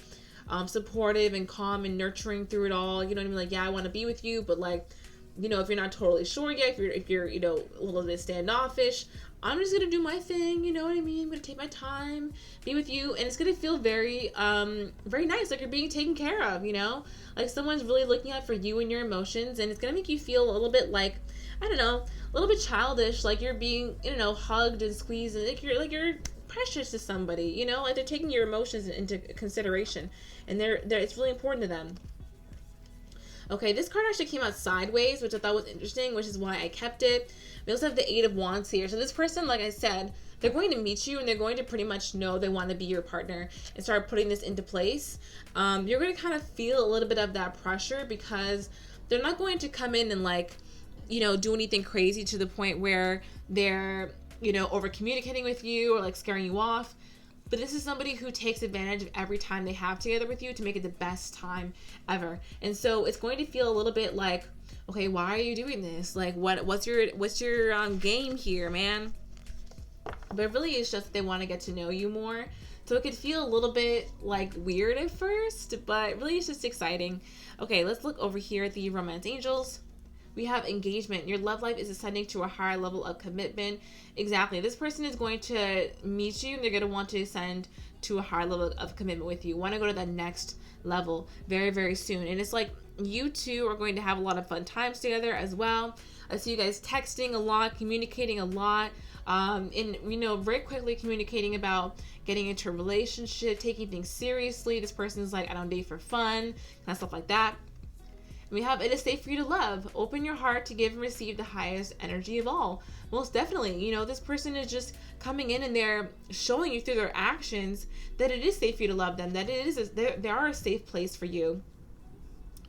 supportive and calm and nurturing through it all. You know what I mean? Like, yeah, I want to be with you, but like, you know, if you're not totally sure yet, if you're, you know, a little bit standoffish, I'm just going to do my thing. You know what I mean? I'm going to take my time, be with you. And it's going to feel very, very nice. Like you're being taken care of, you know, like someone's really looking out for you and your emotions. And it's going to make you feel a little bit like, I don't know, a little bit childish. Like you're being, you know, hugged and squeezed, and like you're precious to somebody, you know, like they're taking your emotions into consideration, and they're it's really important to them. Okay, this card actually came out sideways, which I thought was interesting, which is why I kept it. We also have the Eight of Wands here. So this person, like I said, they're going to meet you, and they're going to pretty much know they want to be your partner and start putting this into place. You're going to kind of feel a little bit of that pressure because they're not going to come in and like, you know, do anything crazy to the point where they're, you know, over communicating with you or like scaring you off. But this is somebody who takes advantage of every time they have together with you to make it the best time ever. And so it's going to feel a little bit like, okay, why are you doing this? Like, what's your game here, man? But really, it's just they want to get to know you more. So it could feel a little bit like weird at first, but really it's just exciting. Okay, let's look over here at the Romance Angels. We have engagement. Your love life is ascending to a higher level of commitment. Exactly. This person is going to meet you, and they're going to want to ascend to a higher level of commitment with you. Want to go to that next level very, very soon. And it's like you two are going to have a lot of fun times together as well. I see you guys texting a lot, communicating a lot, and, you know, very quickly communicating about getting into a relationship, taking things seriously. This person's like, I don't date for fun, kind of stuff like that. We have it is safe for you to love. Open your heart to give and receive the highest energy of all. Most definitely, you know, this person is just coming in and they're showing you through their actions that it is safe for you to love them, that it is they are a safe place for you.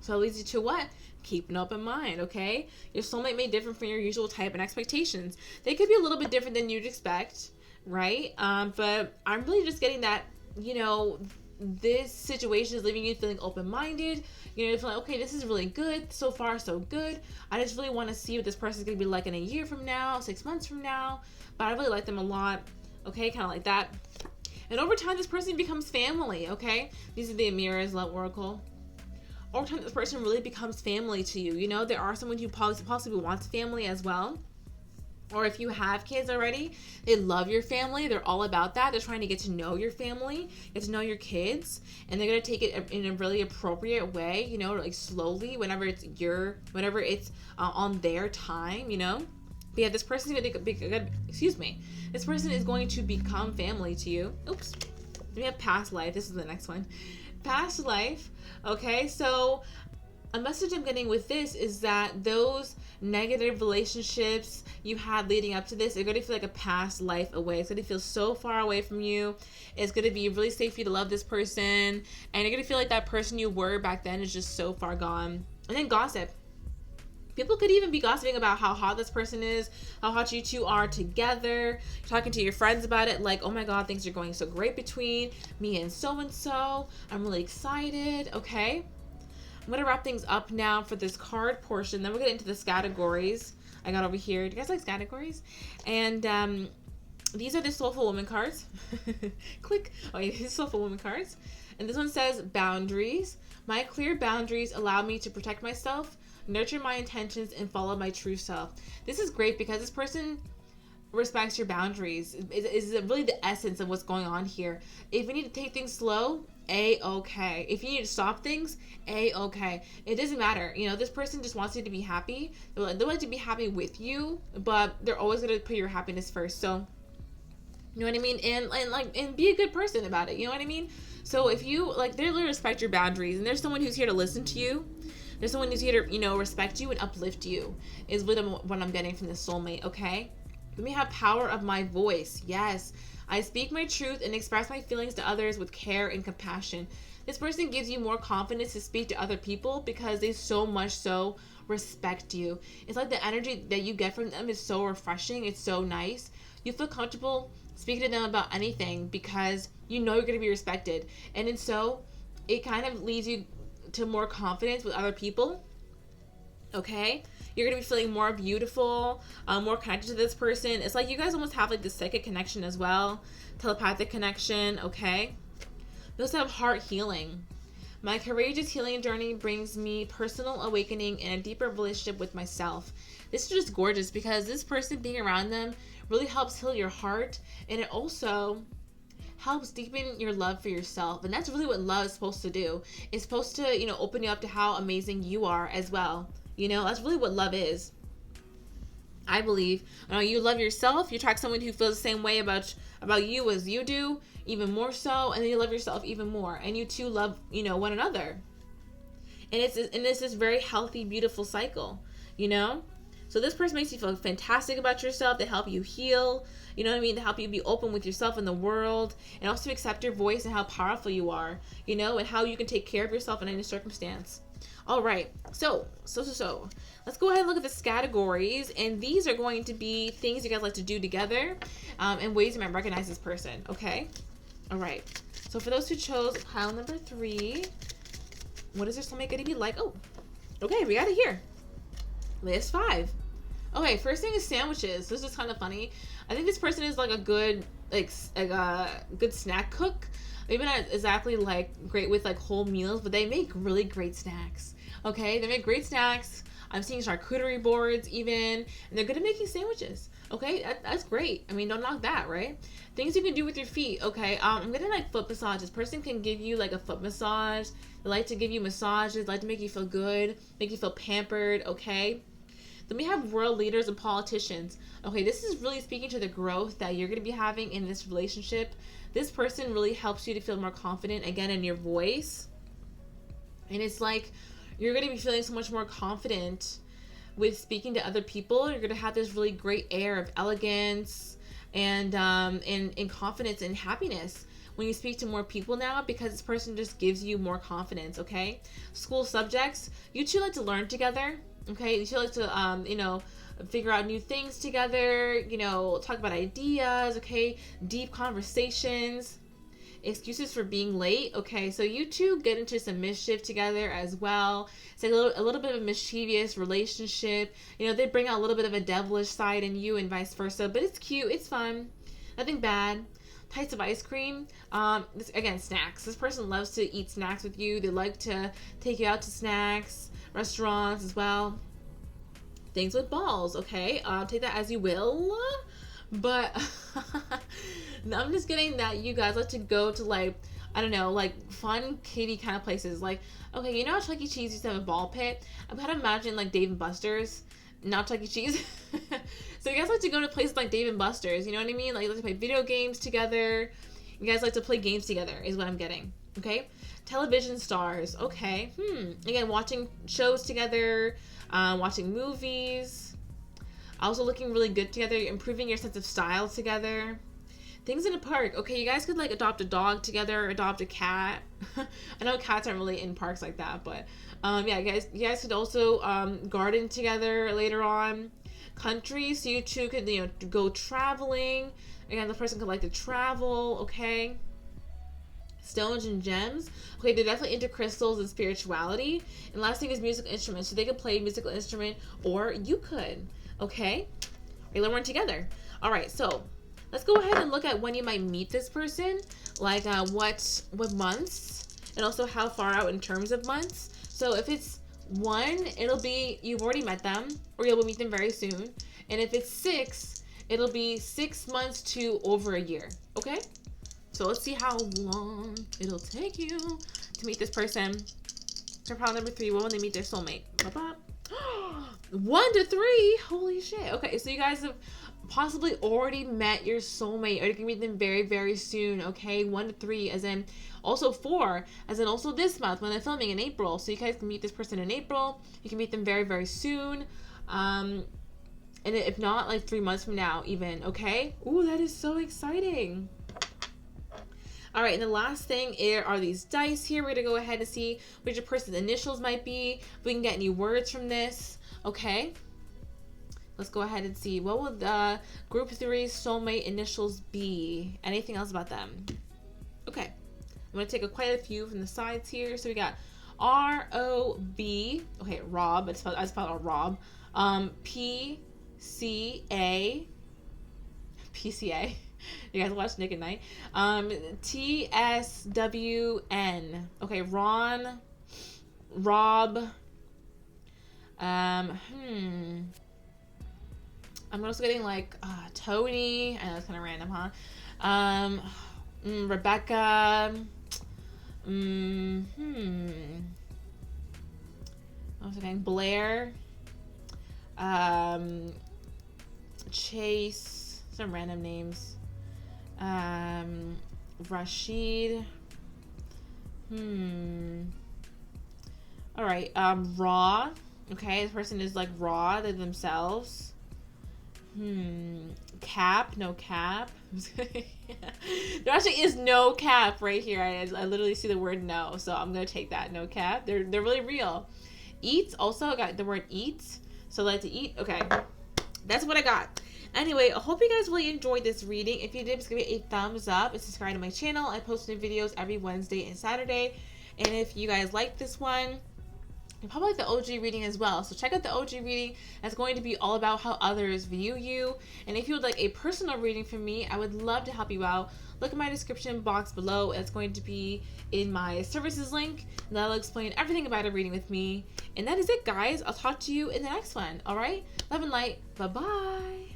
So it leads you to what? Keep an open mind, okay? Your soulmate may differ from your usual type and expectations. They could be a little bit different than you'd expect, right? But I'm really just getting that, you know, this situation is leaving you feeling open-minded. You know, you're feeling, okay, this is really good. So far, so good. I just really want to see what this person is going to be like in a year from now, 6 months from now. But I really like them a lot. Okay, kind of like that. And over time, this person becomes family, okay? These are the Amira's Love Oracle. Over time, this person really becomes family to you. You know, there are someone who possibly wants family as well. Or if you have kids already, they love your family. They're all about that. They're trying to get to know your family, get to know your kids, and they're going to take it in a really appropriate way, you know, like slowly, whenever it's on their time, you know. But yeah, this person is going to this person is going to become family to you. Oops. We have past life. This is the next one. Past life. Okay, so a message I'm getting with this is that those negative relationships you had leading up to this are going to feel like a past life away. It's going to feel so far away from you. It's going to be really safe for you to love this person. And you're going to feel like that person you were back then is just so far gone. And then gossip. People could even be gossiping about how hot this person is, how hot you two are together, talking to your friends about it, like, oh my God, things are going so great between me and so. I'm really excited, okay? I'm going to wrap things up now for this card portion. Then we'll get into the categories I got over here. Do you guys like categories? And these are the Soulful Woman cards. Click. Oh, yeah, these are Soulful Woman cards. And this one says, boundaries. My clear boundaries allow me to protect myself, nurture my intentions, and follow my true self. This is great because this person respects your boundaries. Is really the essence of what's going on here. If you need to take things slow, A-okay. If you need to stop things, A-okay. It doesn't matter. You know, this person just wants you to be happy. They want to be happy with you, but they're always going to put your happiness first. So, you know what I mean? And be a good person about it. You know what I mean? So if you, like, they really respect your boundaries, and there's someone who's here to listen to you. There's someone who's here to, you know, respect you and uplift you, is what I'm getting from this soulmate, okay? Then we have power of my voice. Yes. I speak my truth and express my feelings to others with care and compassion. This person gives you more confidence to speak to other people because they so much so respect you. It's like the energy that you get from them is so refreshing. It's so nice. You feel comfortable speaking to them about anything because you know you're going to be respected. And then so it kind of leads you to more confidence with other people. Okay? You're going to be feeling more beautiful, more connected to this person. It's like you guys almost have like this psychic connection as well. Telepathic connection, okay? We also have heart healing. My courageous healing journey brings me personal awakening and a deeper relationship with myself. This is just gorgeous because this person, being around them, really helps heal your heart. And it also helps deepen your love for yourself. And that's really what love is supposed to do. It's supposed to, you know, open you up to how amazing you are as well. You know, that's really what love is. I believe. You love yourself. You attract someone who feels the same way about you as you do, even more so, and then you love yourself even more. And you two love, you know, one another. And it's this very healthy, beautiful cycle, you know? So this person makes you feel fantastic about yourself. They help you heal. You know what I mean? They help you be open with yourself and the world, and also accept your voice and how powerful you are, you know, and how you can take care of yourself in any circumstance. All right, so let's go ahead and look at the categories, and these are going to be things you guys like to do together, and ways you might recognize this person. Okay, all right. So for those who chose pile number 3, what is their soulmate going to be like? Oh, okay, we got it here. List 5. Okay, first thing is sandwiches. This is kind of funny. I think this person is like a good good snack cook. Maybe not exactly like great with like whole meals, but they make really great snacks. Okay, they make great snacks. I'm seeing charcuterie boards even, and they're good at making sandwiches. Okay, that's great. I mean, don't knock that, right? Things you can do with your feet. Okay, I'm gonna like foot massage. This person can give you like a foot massage. They like to give you massages. They like to make you feel good, make you feel pampered. Okay. Then we have world leaders and politicians. Okay, this is really speaking to the growth that you're going to be having in this relationship. This person really helps you to feel more confident, again, in your voice. And it's like you're going to be feeling so much more confident with speaking to other people. You're going to have this really great air of elegance and confidence and happiness when you speak to more people now, because this person just gives you more confidence, okay? School subjects. You two like to learn together. Okay, you should like to, you know, figure out new things together, you know, talk about ideas, okay, deep conversations, excuses for being late, okay, so you two get into some mischief together as well. It's like a little bit of a mischievous relationship, you know, they bring out a little bit of a devilish side in you and vice versa, but it's cute, it's fun, nothing bad. Types of ice cream, again, snacks. This person loves to eat snacks with you. They like to take you out to snacks, restaurants as well. Things with balls, okay? Take that as you will. But I'm just getting that you guys like to go to, like, I don't know, like fun kiddie kind of places. Like, okay, you know how Chuck E. Cheese used to have a ball pit? I'm kind of imagining like Dave and Buster's, not Chuck E. Cheese. So you guys like to go to places like Dave and Buster's, you know what I mean? Like you like to play video games together. You guys like to play games together is what I'm getting. Okay? Television stars. Okay. Again, watching shows together, watching movies. Also looking really good together, improving your sense of style together. Things in a park. Okay, you guys could like adopt a dog together, adopt a cat. I know cats aren't really in parks like that, but yeah, you guys could also garden together later on. Countries, so you two could, you know, go traveling. Again, the person could like to travel, okay? Stones and gems. Okay, they're definitely into crystals and spirituality. And last thing is musical instruments. So they could play a musical instrument, or you could, okay? Or learn one together. All right, so let's go ahead and look at when you might meet this person, like what months, and also how far out in terms of months. So if it's 1, it'll be you've already met them, or you'll meet them very soon. And if it's 6, it'll be 6 months to over a year. Okay? So let's see how long it'll take you to meet this person. For problem number 3, when they meet their soulmate. 1 to 3? Holy shit. Okay, so you guys have possibly already met your soulmate, or you can meet them very, very soon, okay? 1 to 3, as in also 4, as in also this month when I'm filming in April. So you guys can meet this person in April. You can meet them very, very soon. And if not, like 3 months from now even, okay? Ooh, that is so exciting. All right, and the last thing are these dice here. We're gonna go ahead and see what your person's initials might be. If we can get any words from this, okay? Let's go ahead and see. What will the group 3 soulmate initials be? Anything else about them? Okay, I'm gonna take quite a few from the sides here. So we got R-O-B. Okay, Rob. I spelled out Rob. P-C-A. P-C-A. You guys watch Nick at Night. T-S-W-N. Okay, Ron. Rob. I'm also getting like Tony. I know it's kind of random, huh? Rebecca. I'm also getting Blair. Chase. Some random names. Rashid. All right. Raw. Okay, this person is like raw. They're themselves. Cap. No cap. There actually is no cap right here. I literally see the word no, so I'm gonna take that. No cap. They're really real. Eat. Also, I got the word eat. So like to eat. Okay, that's what I got. Anyway, I hope you guys really enjoyed this reading. If you did, just give it a thumbs up and subscribe to my channel. I post new videos every Wednesday and Saturday. And if you guys like this one, you probably like the OG reading as well. So check out the OG reading. That's going to be all about how others view you. And if you would like a personal reading from me, I would love to help you out. Look at my description box below. It's going to be in my services link. And that'll explain everything about a reading with me. And that is it, guys. I'll talk to you in the next one. All right? Love and light. Bye-bye.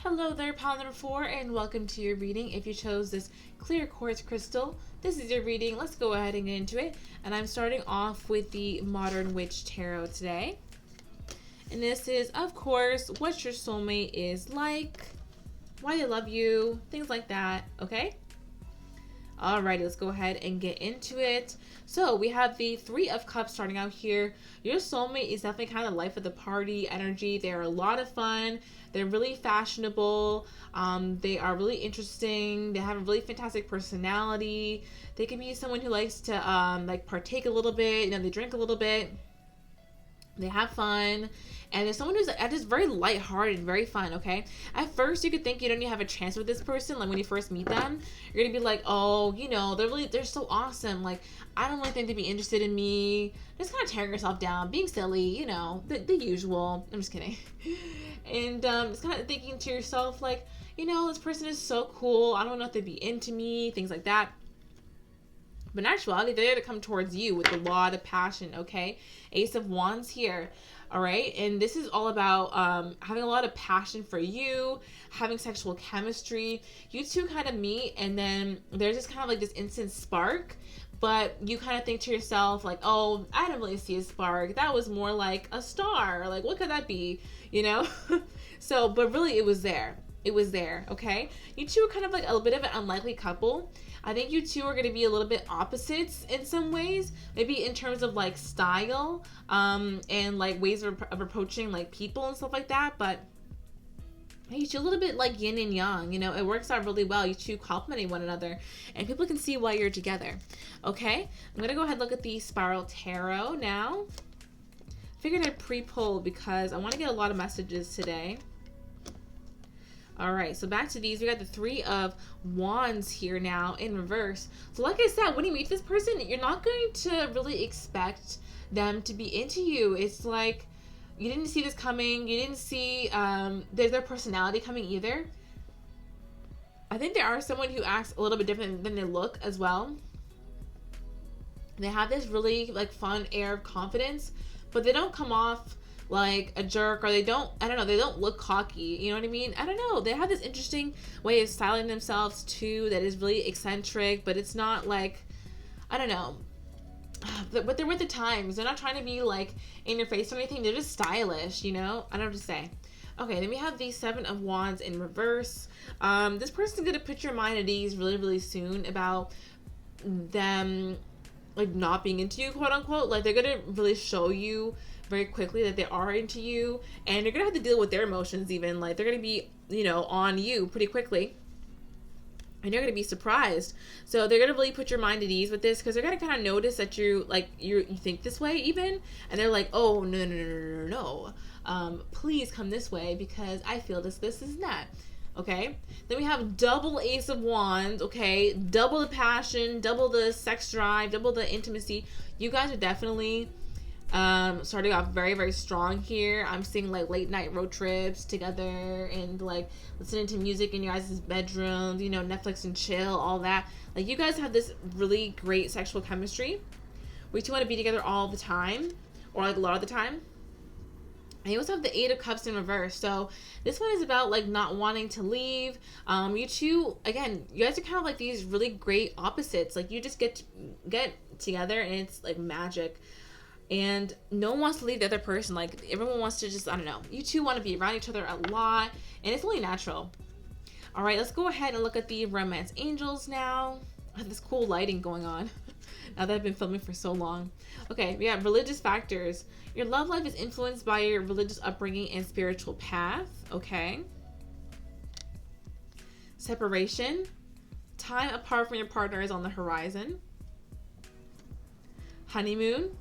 Hello there, pile number 4, and welcome to your reading. If you chose this clear quartz crystal, this is your reading. Let's go ahead and get into it. And I'm starting off with the Modern Witch Tarot today. And this is, of course, what your soulmate is like, why they love you, things like that, okay? Alrighty, let's go ahead and get into it. So we have the 3 of Cups starting out here. Your soulmate is definitely kind of life of the party energy. They're a lot of fun. They're really fashionable. They are really interesting. They have a really fantastic personality. They can be someone who likes to like partake a little bit. You know, they drink a little bit. They have fun. And there's someone who's just very lighthearted, very fun, okay? At first, you could think you don't even have a chance with this person. Like, when you first meet them, you're going to be like, oh, you know, they're so awesome. Like, I don't really think they'd be interested in me. Just kind of tearing yourself down, being silly, you know, the usual. I'm just kidding. And just kind of thinking to yourself, like, you know, this person is so cool. I don't know if they'd be into me, things like that. But in actuality, they're there to come towards you with a lot of passion, okay? Ace of Wands here, all right? And this is all about having a lot of passion for you, having sexual chemistry. You two kind of meet, and then there's just kind of like this instant spark. But you kind of think to yourself, like, oh, I didn't really see a spark. That was more like a star. Like, what could that be, you know? So, but really, it was there. It was there, okay? You two are kind of like a bit of an unlikely couple. I think you two are going to be a little bit opposites in some ways, maybe in terms of like style and like ways of approaching like people and stuff like that. But you two a little bit like yin and yang, you know, it works out really well. You two complementing one another, and people can see why you're together. Okay, I'm going to go ahead and look at the Spiral Tarot now. Figured I'd pre-pull because I want to get a lot of messages today. All right, so back to these. We got the 3 of Wands here now in reverse. So like I said, when you meet this person, you're not going to really expect them to be into you. It's like you didn't see this coming. You didn't see their personality coming either. I think they are someone who acts a little bit different than they look as well. They have this really like fun air of confidence, but they don't come off like a jerk, or they don't look cocky, you know what I mean? I don't know, they have this interesting way of styling themselves too that is really eccentric, but it's not like, I don't know, but they're with the times. They're not trying to be like in your face or anything. They're just stylish, you know? I don't know what to say. Okay, then we have the Seven of Wands in reverse. This person's gonna put your mind at ease really, really soon about them like not being into you, quote unquote. Like they're gonna really show you very quickly that they are into you, and you're gonna have to deal with their emotions even. Like they're gonna be, you know, on you pretty quickly. And you're going to be surprised. So they're going to really put your mind at ease with this, because they're going to kind of notice that you think this way even. And they're like, oh, no. Please come this way because I feel this and that. Okay. Then we have double Ace of Wands. Okay. Double the passion, double the sex drive, double the intimacy. You guys are definitely starting off very, very strong here. I'm seeing like late night road trips together and like listening to music in your guys' bedrooms, you know, Netflix and chill, all that. Like you guys have this really great sexual chemistry. We two want to be together all the time, or like a lot of the time. And you also have the Eight of Cups in reverse. So this one is about like not wanting to leave. You two, again, you guys are kind of like these really great opposites. Like you just get together and it's like magic. And no one wants to leave the other person. Like everyone wants to just, I don't know. You two want to be around each other a lot, and it's only natural. All right, let's go ahead and look at the romance angels now. I have this cool lighting going on now that I've been filming for so long. Okay, we have religious factors. Your love life is influenced by your religious upbringing and spiritual path. Okay. Separation. Time apart from your partner is on the horizon. Honeymoon.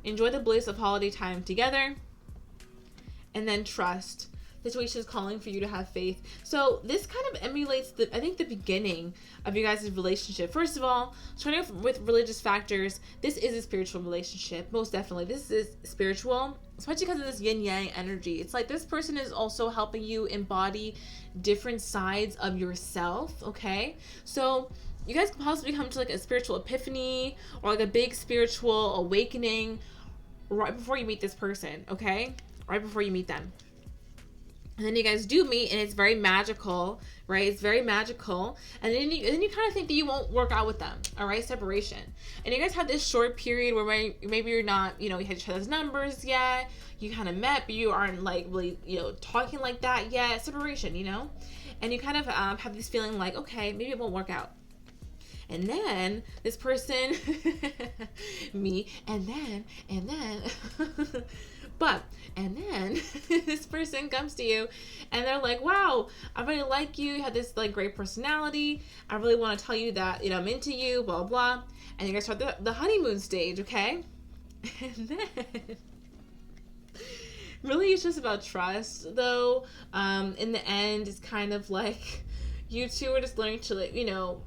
Enjoy the bliss of holiday time together. And then trust. Situation is calling for you to have faith. So this kind of emulates the beginning of you guys' relationship. First of all, starting off with religious factors, this is a spiritual relationship. Most definitely. This is spiritual, especially because of this yin-yang energy. It's like this person is also helping you embody different sides of yourself, okay? So you guys could possibly come to like a spiritual epiphany or like a big spiritual awakening right before you meet this person, okay? Right before you meet them. And then you guys do meet and it's very magical, right? It's very magical. And then you kind of think that you won't work out with them, all right? Separation. And you guys have this short period where maybe you're not, you know, you had each other's numbers yet. You kind of met, but you aren't like really, you know, talking like that yet. Separation, you know? And you kind of have this feeling like, okay, maybe it won't work out. And then this person, me, and then, and then this person comes to you and they're like, wow, I really like you. You have this like great personality. I really want to tell you that, you know, I'm into you, blah, blah. And you guys start the honeymoon stage, okay? And then really it's just about trust though. In the end, it's kind of like you two are just learning to, like, you know,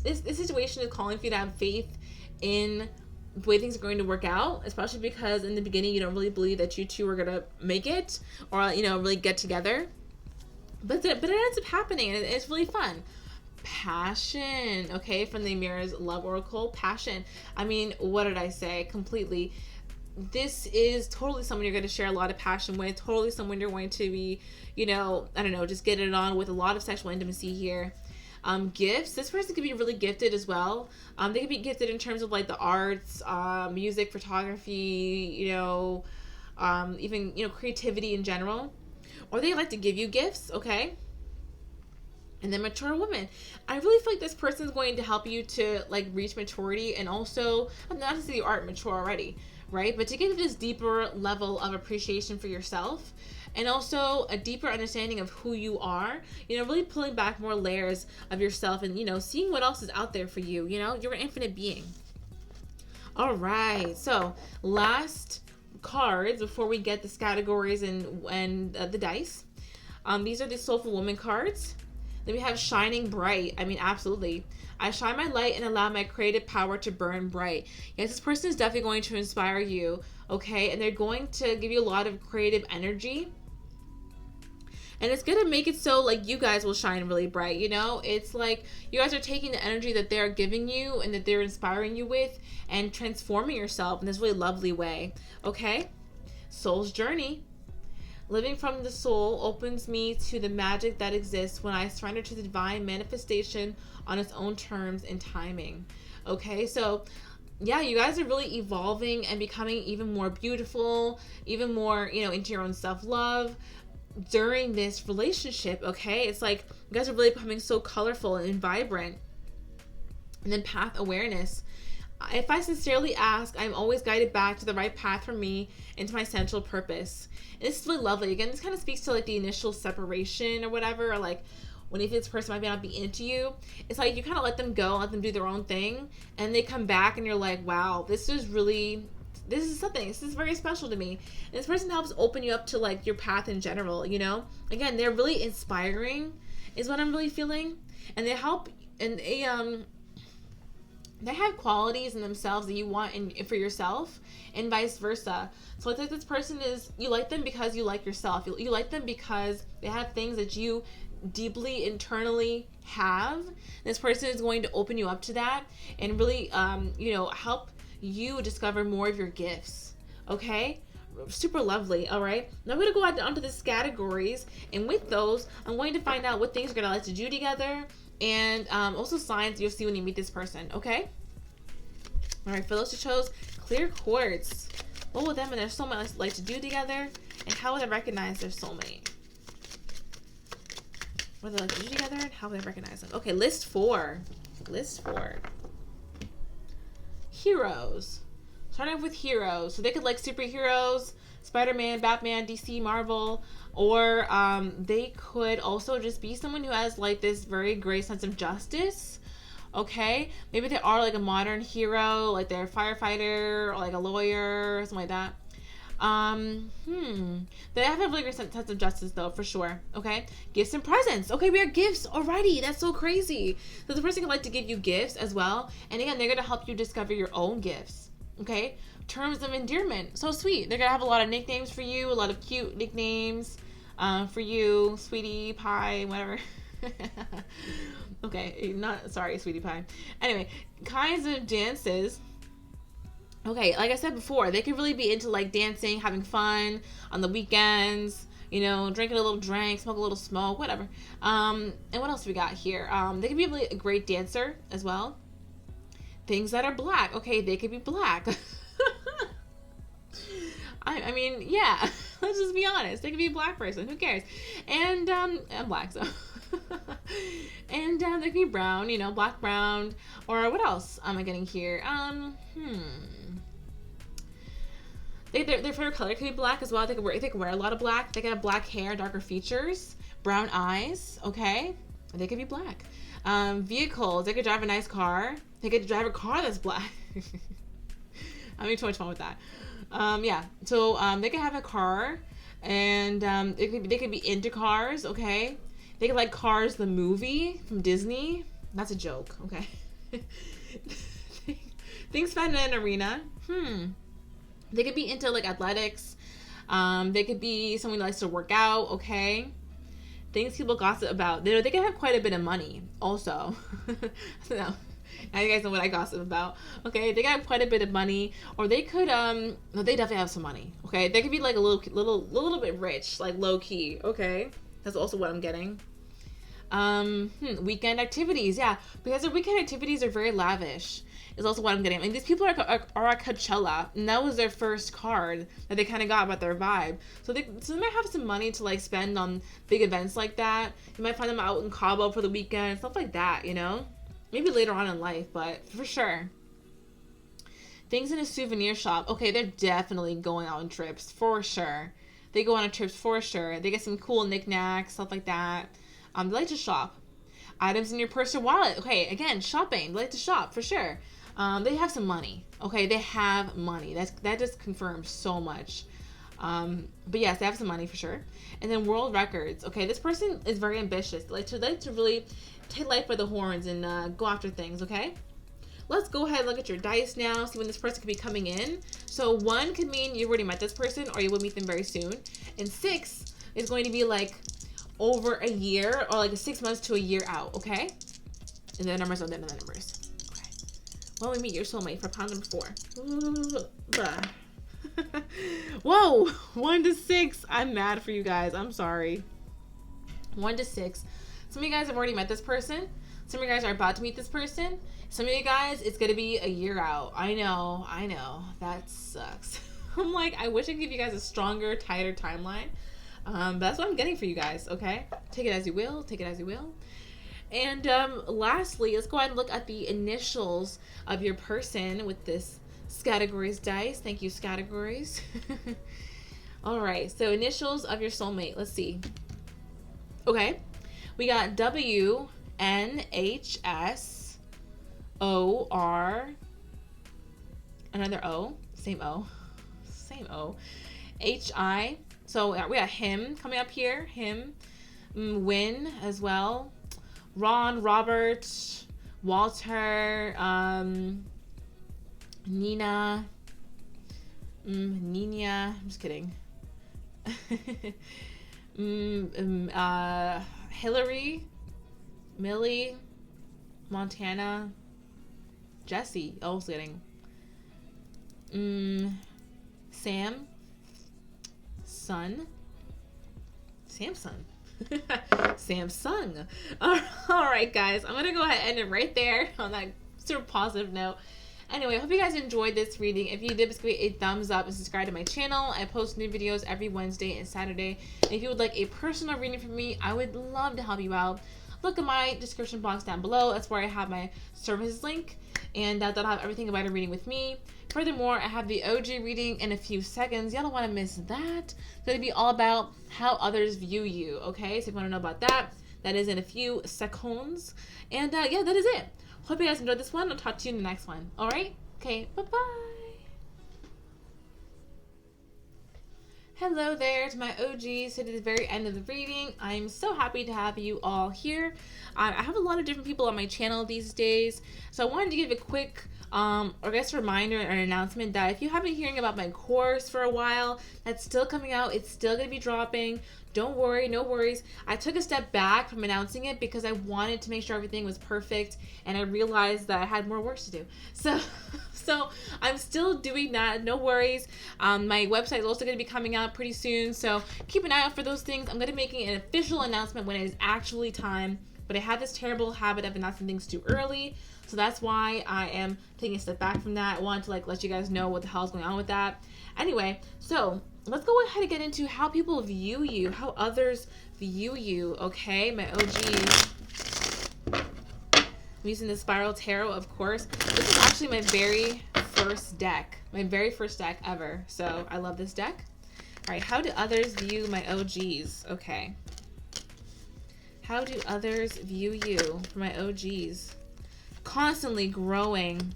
this situation is calling for you to have faith in the way things are going to work out, especially because in the beginning you don't really believe that you two are going to make it or, you know, really get together. But it ends up happening and it's really fun. Passion, okay, from the Mirror's Love Oracle. Passion. I mean, what did I say? Completely. This is totally someone you're going to share a lot of passion with. Totally someone you're going to be, you know, I don't know, just get it on with a lot of sexual intimacy here. Gifts. This person could be really gifted as well. They could be gifted in terms of like the arts, music, photography, you know, even, you know, creativity in general. Or they like to give you gifts, okay? And then mature woman. I really feel like this person is going to help you to like reach maturity, and also, not to say you aren't mature already, right? But to get to this deeper level of appreciation for yourself, and also a deeper understanding of who you are, you know, really pulling back more layers of yourself and, you know, seeing what else is out there for you. You know, you're an infinite being. All right. So last cards before we get this categories and the dice. These are the Soulful Woman cards. Then we have Shining Bright. I mean, absolutely. I shine my light and allow my creative power to burn bright. Yes, this person is definitely going to inspire you, okay? And they're going to give you a lot of creative energy. And it's going to make it so, like, you guys will shine really bright, you know? It's like you guys are taking the energy that they're giving you and that they're inspiring you with and transforming yourself in this really lovely way, okay? Soul's Journey. Living from the soul opens me to the magic that exists when I surrender to the divine manifestation on its own terms and timing. Okay, so yeah, you guys are really evolving and becoming even more beautiful, even more, you know, into your own self-love during this relationship. Okay, it's like you guys are really becoming so colorful and vibrant. And then path awareness. If I sincerely ask, I'm always guided back to the right path for me and to my central purpose. And this is really lovely. Again, this kind of speaks to like the initial separation or whatever, or like when you think this person might not be into you. It's like you kind of let them go, let them do their own thing, and they come back and you're like, wow, this is something. This is very special to me. And this person helps open you up to like your path in general, you know? Again, they're really inspiring is what I'm really feeling. And they help, and they have qualities in themselves that you want for yourself, and vice versa. So I think this person is, you like them because you like yourself. You like them because they have things that you deeply internally have. This person is going to open you up to that and really, you know, help you discover more of your gifts. Okay? Super lovely. All right, now I'm going to go onto the categories, and with those I'm going to find out what things you're going to like to do together, and also signs you'll see when you meet this person. Okay, all right, for those who chose clear quartz, what will them and their soulmate like to do together, and how will they recognize their soulmate? What do they like to do together, and how will they recognize them? Okay, list four. Heroes. Starting off with heroes. So they could like superheroes, Spider-Man, Batman, DC, Marvel, or they could also just be someone who has like this very great sense of justice. Okay, maybe they are like a modern hero, like they're a firefighter or like a lawyer or something like that. They have a really great sense of justice though, for sure. Okay, gifts and presents. Okay, we are gifts already. That's so crazy. So the person could like to give you gifts as well, and again, they're gonna help you discover your own gifts. Okay, terms of endearment. So sweet. They're gonna have a lot of nicknames for you, a lot of cute nicknames for you, sweetie pie, whatever. Okay, not sorry, sweetie pie. Anyway, kinds of dances. Okay, like I said before, they could really be into like dancing, having fun on the weekends, you know, drinking a little drink, smoke a little smoke, whatever. And what else we got here? They could be really a great dancer as well. Things that are black. Okay, they could be black. I mean, yeah, let's just be honest. They could be a black person. Who cares? And I'm black, so. And they could be brown, you know, black, brown. Or what else am I getting here? Their favorite color could be black as well. They could wear a lot of black. They could have black hair, darker features, brown eyes. Okay, they could be black. Vehicles. They could drive a nice car. They could drive a car that's black. I'm having too much fun with that. Yeah. So they could have a car, and they could be into cars. Okay. They could like Cars the movie from Disney. That's a joke. Okay. Things found in an arena. They could be into like athletics. They could be someone who likes to work out. Okay. Things people gossip about. They could have quite a bit of money also. So, now you guys know what I gossip about. Okay, they got quite a bit of money, or they could no, they definitely have some money. Okay, they could be like a little bit rich, like low key. Okay, that's also what I'm getting. Weekend activities, yeah, because their weekend activities are very lavish. Is also what I'm getting. Like these people are at Coachella, and that was their first card that they kind of got about their vibe. So they might have some money to like spend on big events like that. You might find them out in Cabo for the weekend, stuff like that. You know, maybe later on in life, but for sure. Things in a souvenir shop. Okay, they're definitely going out on trips for sure. They go on trips for sure. They get some cool knickknacks, stuff like that. They like to shop. Items in your purse or wallet. Okay, again, shopping. They like to shop for sure. They have some money. Okay, they have money. That just confirms so much. But yes, they have some money for sure. And then world records. Okay, this person is very ambitious. They like to really take life by the horns and go after things. Okay, let's go ahead and look at your dice now. See when this person could be coming in. So 1 could mean you already met this person, or you will meet them very soon. And 6 is going to be like over a year, or like 6 months to a year out. Okay, and the numbers are the numbers. When we meet your soulmate for pound number 4. Whoa, 1 to 6. I'm mad for you guys. I'm sorry. 1 to 6. Some of you guys have already met this person. Some of you guys are about to meet this person. Some of you guys, it's going to be a year out. I know. That sucks. I'm like, I wish I could give you guys a stronger, tighter timeline. But that's what I'm getting for you guys, okay? Take it as you will. Take it as you will. And lastly, let's go ahead and look at the initials of your person with this Categories dice. Thank you, Categories. All right, so initials of your soulmate. Let's see. Okay, we got W, N, H, S, O, R, another O, same O, H, I. So we got him coming up here, him, Win as well, Ron, Robert, Walter, Nina, Nina, I'm just kidding. Hillary, Millie, Montana, Jesse, I was kidding. Sam, Son, Samsung. Samsung. All right, guys, I'm gonna go ahead and end it right there on that super positive note. Anyway, I hope you guys enjoyed this reading. If you did, just give me a thumbs up and subscribe to my channel. I post new videos every Wednesday and Saturday. And if you would like a personal reading from me, I would love to help you out. Look at my description box down below. That's where I have my services link, and that'll have everything about a reading with me. Furthermore, I have the OG reading in a few seconds. Y'all don't want to miss that. It's going to be all about how others view you, okay? So if you want to know about that, that is in a few seconds. And yeah, that is it. Hope you guys enjoyed this one. I'll talk to you in the next one. All right? Okay, bye-bye. Hello there to my OGs to the very end of the reading. I'm so happy to have you all here. I have a lot of different people on my channel these days, so I wanted to give a quick reminder or an announcement that if you have been hearing about my course for a while, that's still coming out. It's still going to be dropping. Don't worry, no worries. I took a step back from announcing it because I wanted to make sure everything was perfect, and I realized that I had more work to do. So I'm still doing that. No worries. My website is also going to be coming out pretty soon, so keep an eye out for those things. I'm going to be making an official announcement when it is actually time, but I have this terrible habit of announcing things too early, so that's why I am taking a step back from that. I wanted to let you guys know what the hell is going on with that. Anyway, so let's go ahead and get into how people view you, how others view you, okay? My OGs. I'm using the Spiral Tarot, of course. This is actually my very first deck. My very first deck ever. So I love this deck. All right, how do others view my OGs? Okay. How do others view you for my OGs? Constantly growing.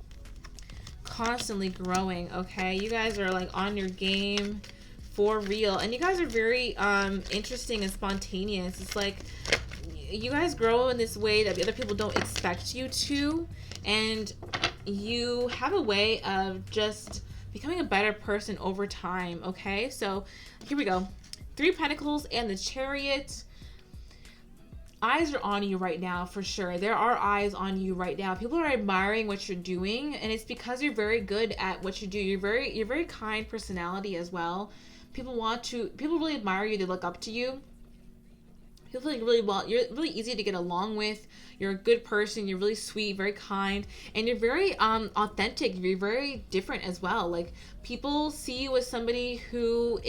Constantly growing, okay? You guys are like on your game for real. And you guys are very interesting and spontaneous. It's like you guys grow in this way that the other people don't expect you to. And you have a way of just becoming a better person over time, okay? So here we go. 3 of Pentacles and the Chariot. Eyes are on you right now, for sure. There are eyes on you right now. People are admiring what you're doing, and it's because you're very good at what you do. You're very kind personality as well. People really admire you. They look up to you. People think really well. You're really easy to get along with. You're a good person. You're really sweet, very kind, and you're very authentic. You're very different as well. Like, people see you as somebody who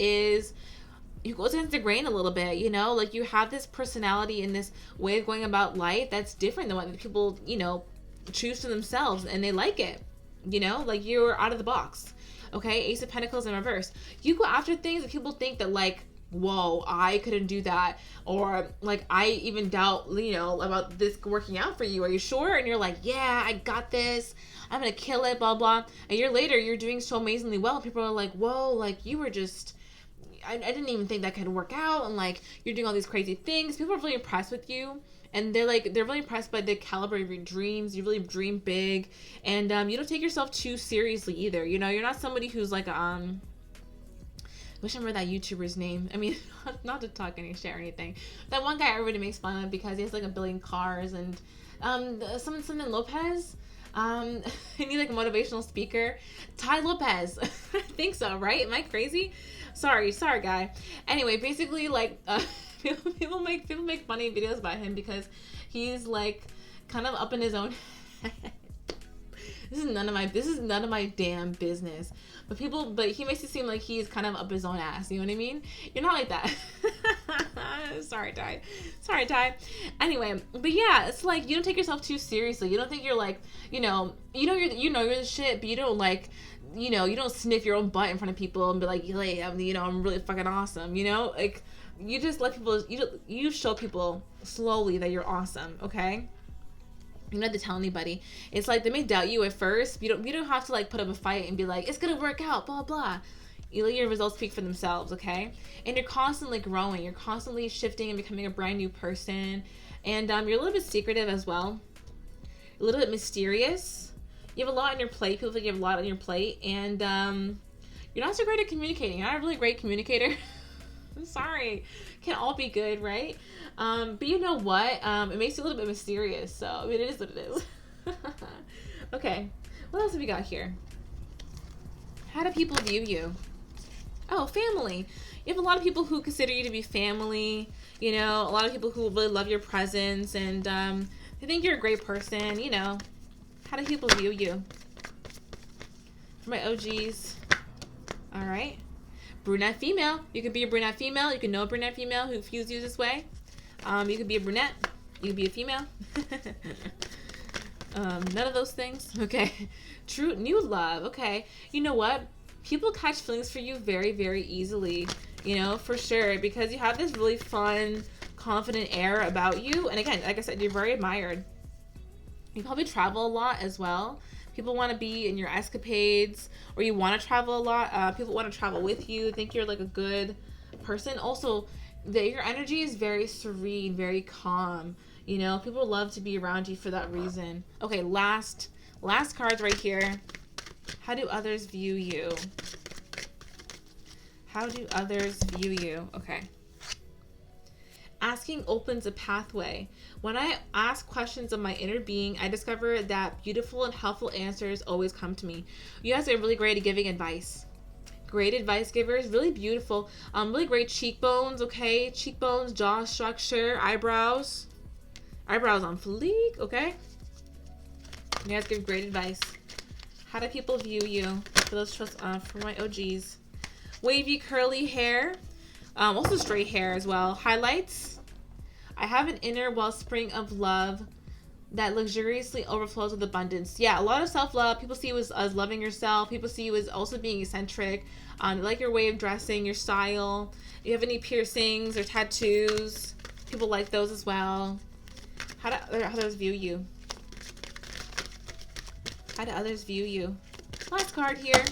goes against the grain a little bit, you know? Like, you have this personality and this way of going about life that's different than what people, you know, choose for themselves, and they like it, you know? Like, you're out of the box, okay? Ace of Pentacles in reverse. You go after things that people think that, like, whoa, I couldn't do that, or like, I even doubt, you know, about this working out for you. Are you sure? And you're like, yeah, I got this. I'm gonna kill it, blah, blah. A year later, you're doing so amazingly well. People are like, whoa, like, you were just... I didn't even think that could work out, and like, you're doing all these crazy things. People are really impressed with you, and they're really impressed by the caliber of your dreams. You really dream big, and you don't take yourself too seriously either. You know, you're not somebody who's like I wish I remember that YouTuber's name. I mean, not to talk any shit or anything. That one guy everybody makes fun of because he has like 1 billion cars, and something Lopez. And he's like a motivational speaker. Ty Lopez. I think so, right? Am I crazy? Sorry, guy. Anyway, basically, like, People make funny videos about him because he's like kind of up in his own head. This is none of my damn business. But he makes it seem like he's kind of up his own ass. You know what I mean? You're not like that. Sorry, Ty. Anyway, but yeah, it's like you don't take yourself too seriously. You don't think you're like, you're the shit, but you don't like, you don't sniff your own butt in front of people and be like, I'm really fucking awesome. Like you just let people, you show people slowly that you're awesome. Okay. You don't have to tell anybody. It's like they may doubt you at first. You don't have to like put up a fight and be like, it's gonna work out, blah blah. You let your results speak for themselves, okay? And you're constantly growing. You're constantly shifting and becoming a brand new person. And you're a little bit secretive as well. A little bit mysterious. You have a lot on your plate. People think you have a lot on your plate, and you're not so great at communicating. You're not a really great communicator. I'm sorry. Can't all be good, right? But you know what? It makes you a little bit mysterious. So, I mean, it is what it is. Okay. What else have we got here? How do people view you? Oh, family. You have a lot of people who consider you to be family. A lot of people who really love your presence. And they think you're a great person. How do people view you? For my OGs. All right. Brunette female. You could be a brunette female. You can know a brunette female who views you this way. You could be a brunette. You could be a female. None of those things. Okay. True new love. Okay. You know what? People catch feelings for you very, very easily. For sure. Because you have this really fun, confident air about you. And again, like I said, you're very admired. You probably travel a lot as well. People want to be in your escapades, or you want to travel a lot. People want to travel with you. Think you're like a good person. Also, your energy is very serene, very calm. People love to be around you for that reason. Okay, last cards right here. How do others view you? How do others view you? Okay. Asking opens a pathway. When I ask questions of my inner being, I discover that beautiful and helpful answers always come to me. You guys are really great at giving advice. Great advice givers, really beautiful. Really great cheekbones, okay? Cheekbones, jaw structure, eyebrows. Eyebrows on fleek, okay? You guys give great advice. How do people view you? For my OGs. Wavy curly hair. Also straight hair as well. Highlights. I have an inner wellspring of love that luxuriously overflows with abundance. Yeah, a lot of self-love. People see you as loving yourself. People see you as also being eccentric. They like your way of dressing, your style. If you have any piercings or tattoos, people like those as well. How do others view you? How do others view you? Last card here.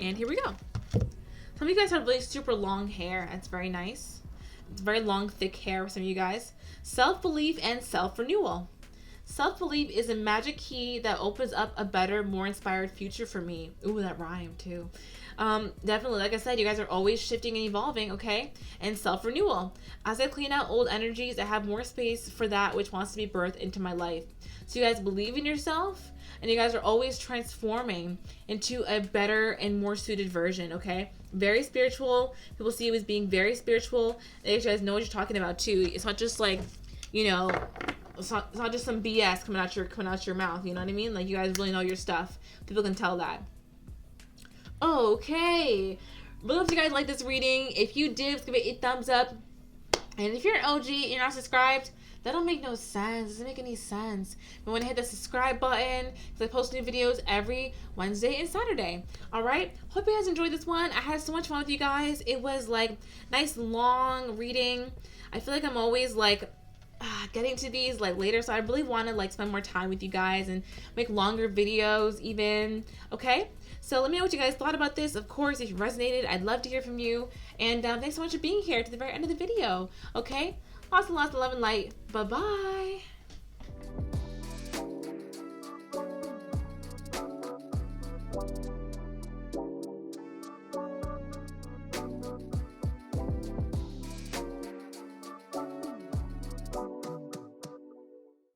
And here we go. Some of you guys have really super long hair. That's very nice. It's very long, thick hair for some of you guys. Self-belief and self-renewal. Self-belief is a magic key that opens up a better, more inspired future for me. Ooh, that rhymed too. Definitely, like I said, you guys are always shifting and evolving, okay? And self-renewal. As I clean out old energies, I have more space for that which wants to be birthed into my life. So you guys believe in yourself, and you guys are always transforming into a better and more suited version, okay? Very spiritual. People see you as being very spiritual. You guys know what you're talking about too. It's not just like, it's not just some BS coming out your mouth. You know what I mean? Like, you guys really know your stuff. People can tell that. Okay. Really hope you guys like this reading. If you did, give it a thumbs up. And if you're an OG and you're not subscribed, that don't make no sense. It doesn't make any sense. You want to hit the subscribe button because I post new videos every Wednesday and Saturday. Alright? Hope you guys enjoyed this one. I had so much fun with you guys. It was like nice long reading. I feel like I'm always like getting to these like later, so I really want to like spend more time with you guys and make longer videos even. Okay? So let me know what you guys thought about this. Of course, if you resonated, I'd love to hear from you. And thanks so much for being here to the very end of the video. Okay? Lots and lots of love and light. Bye-bye.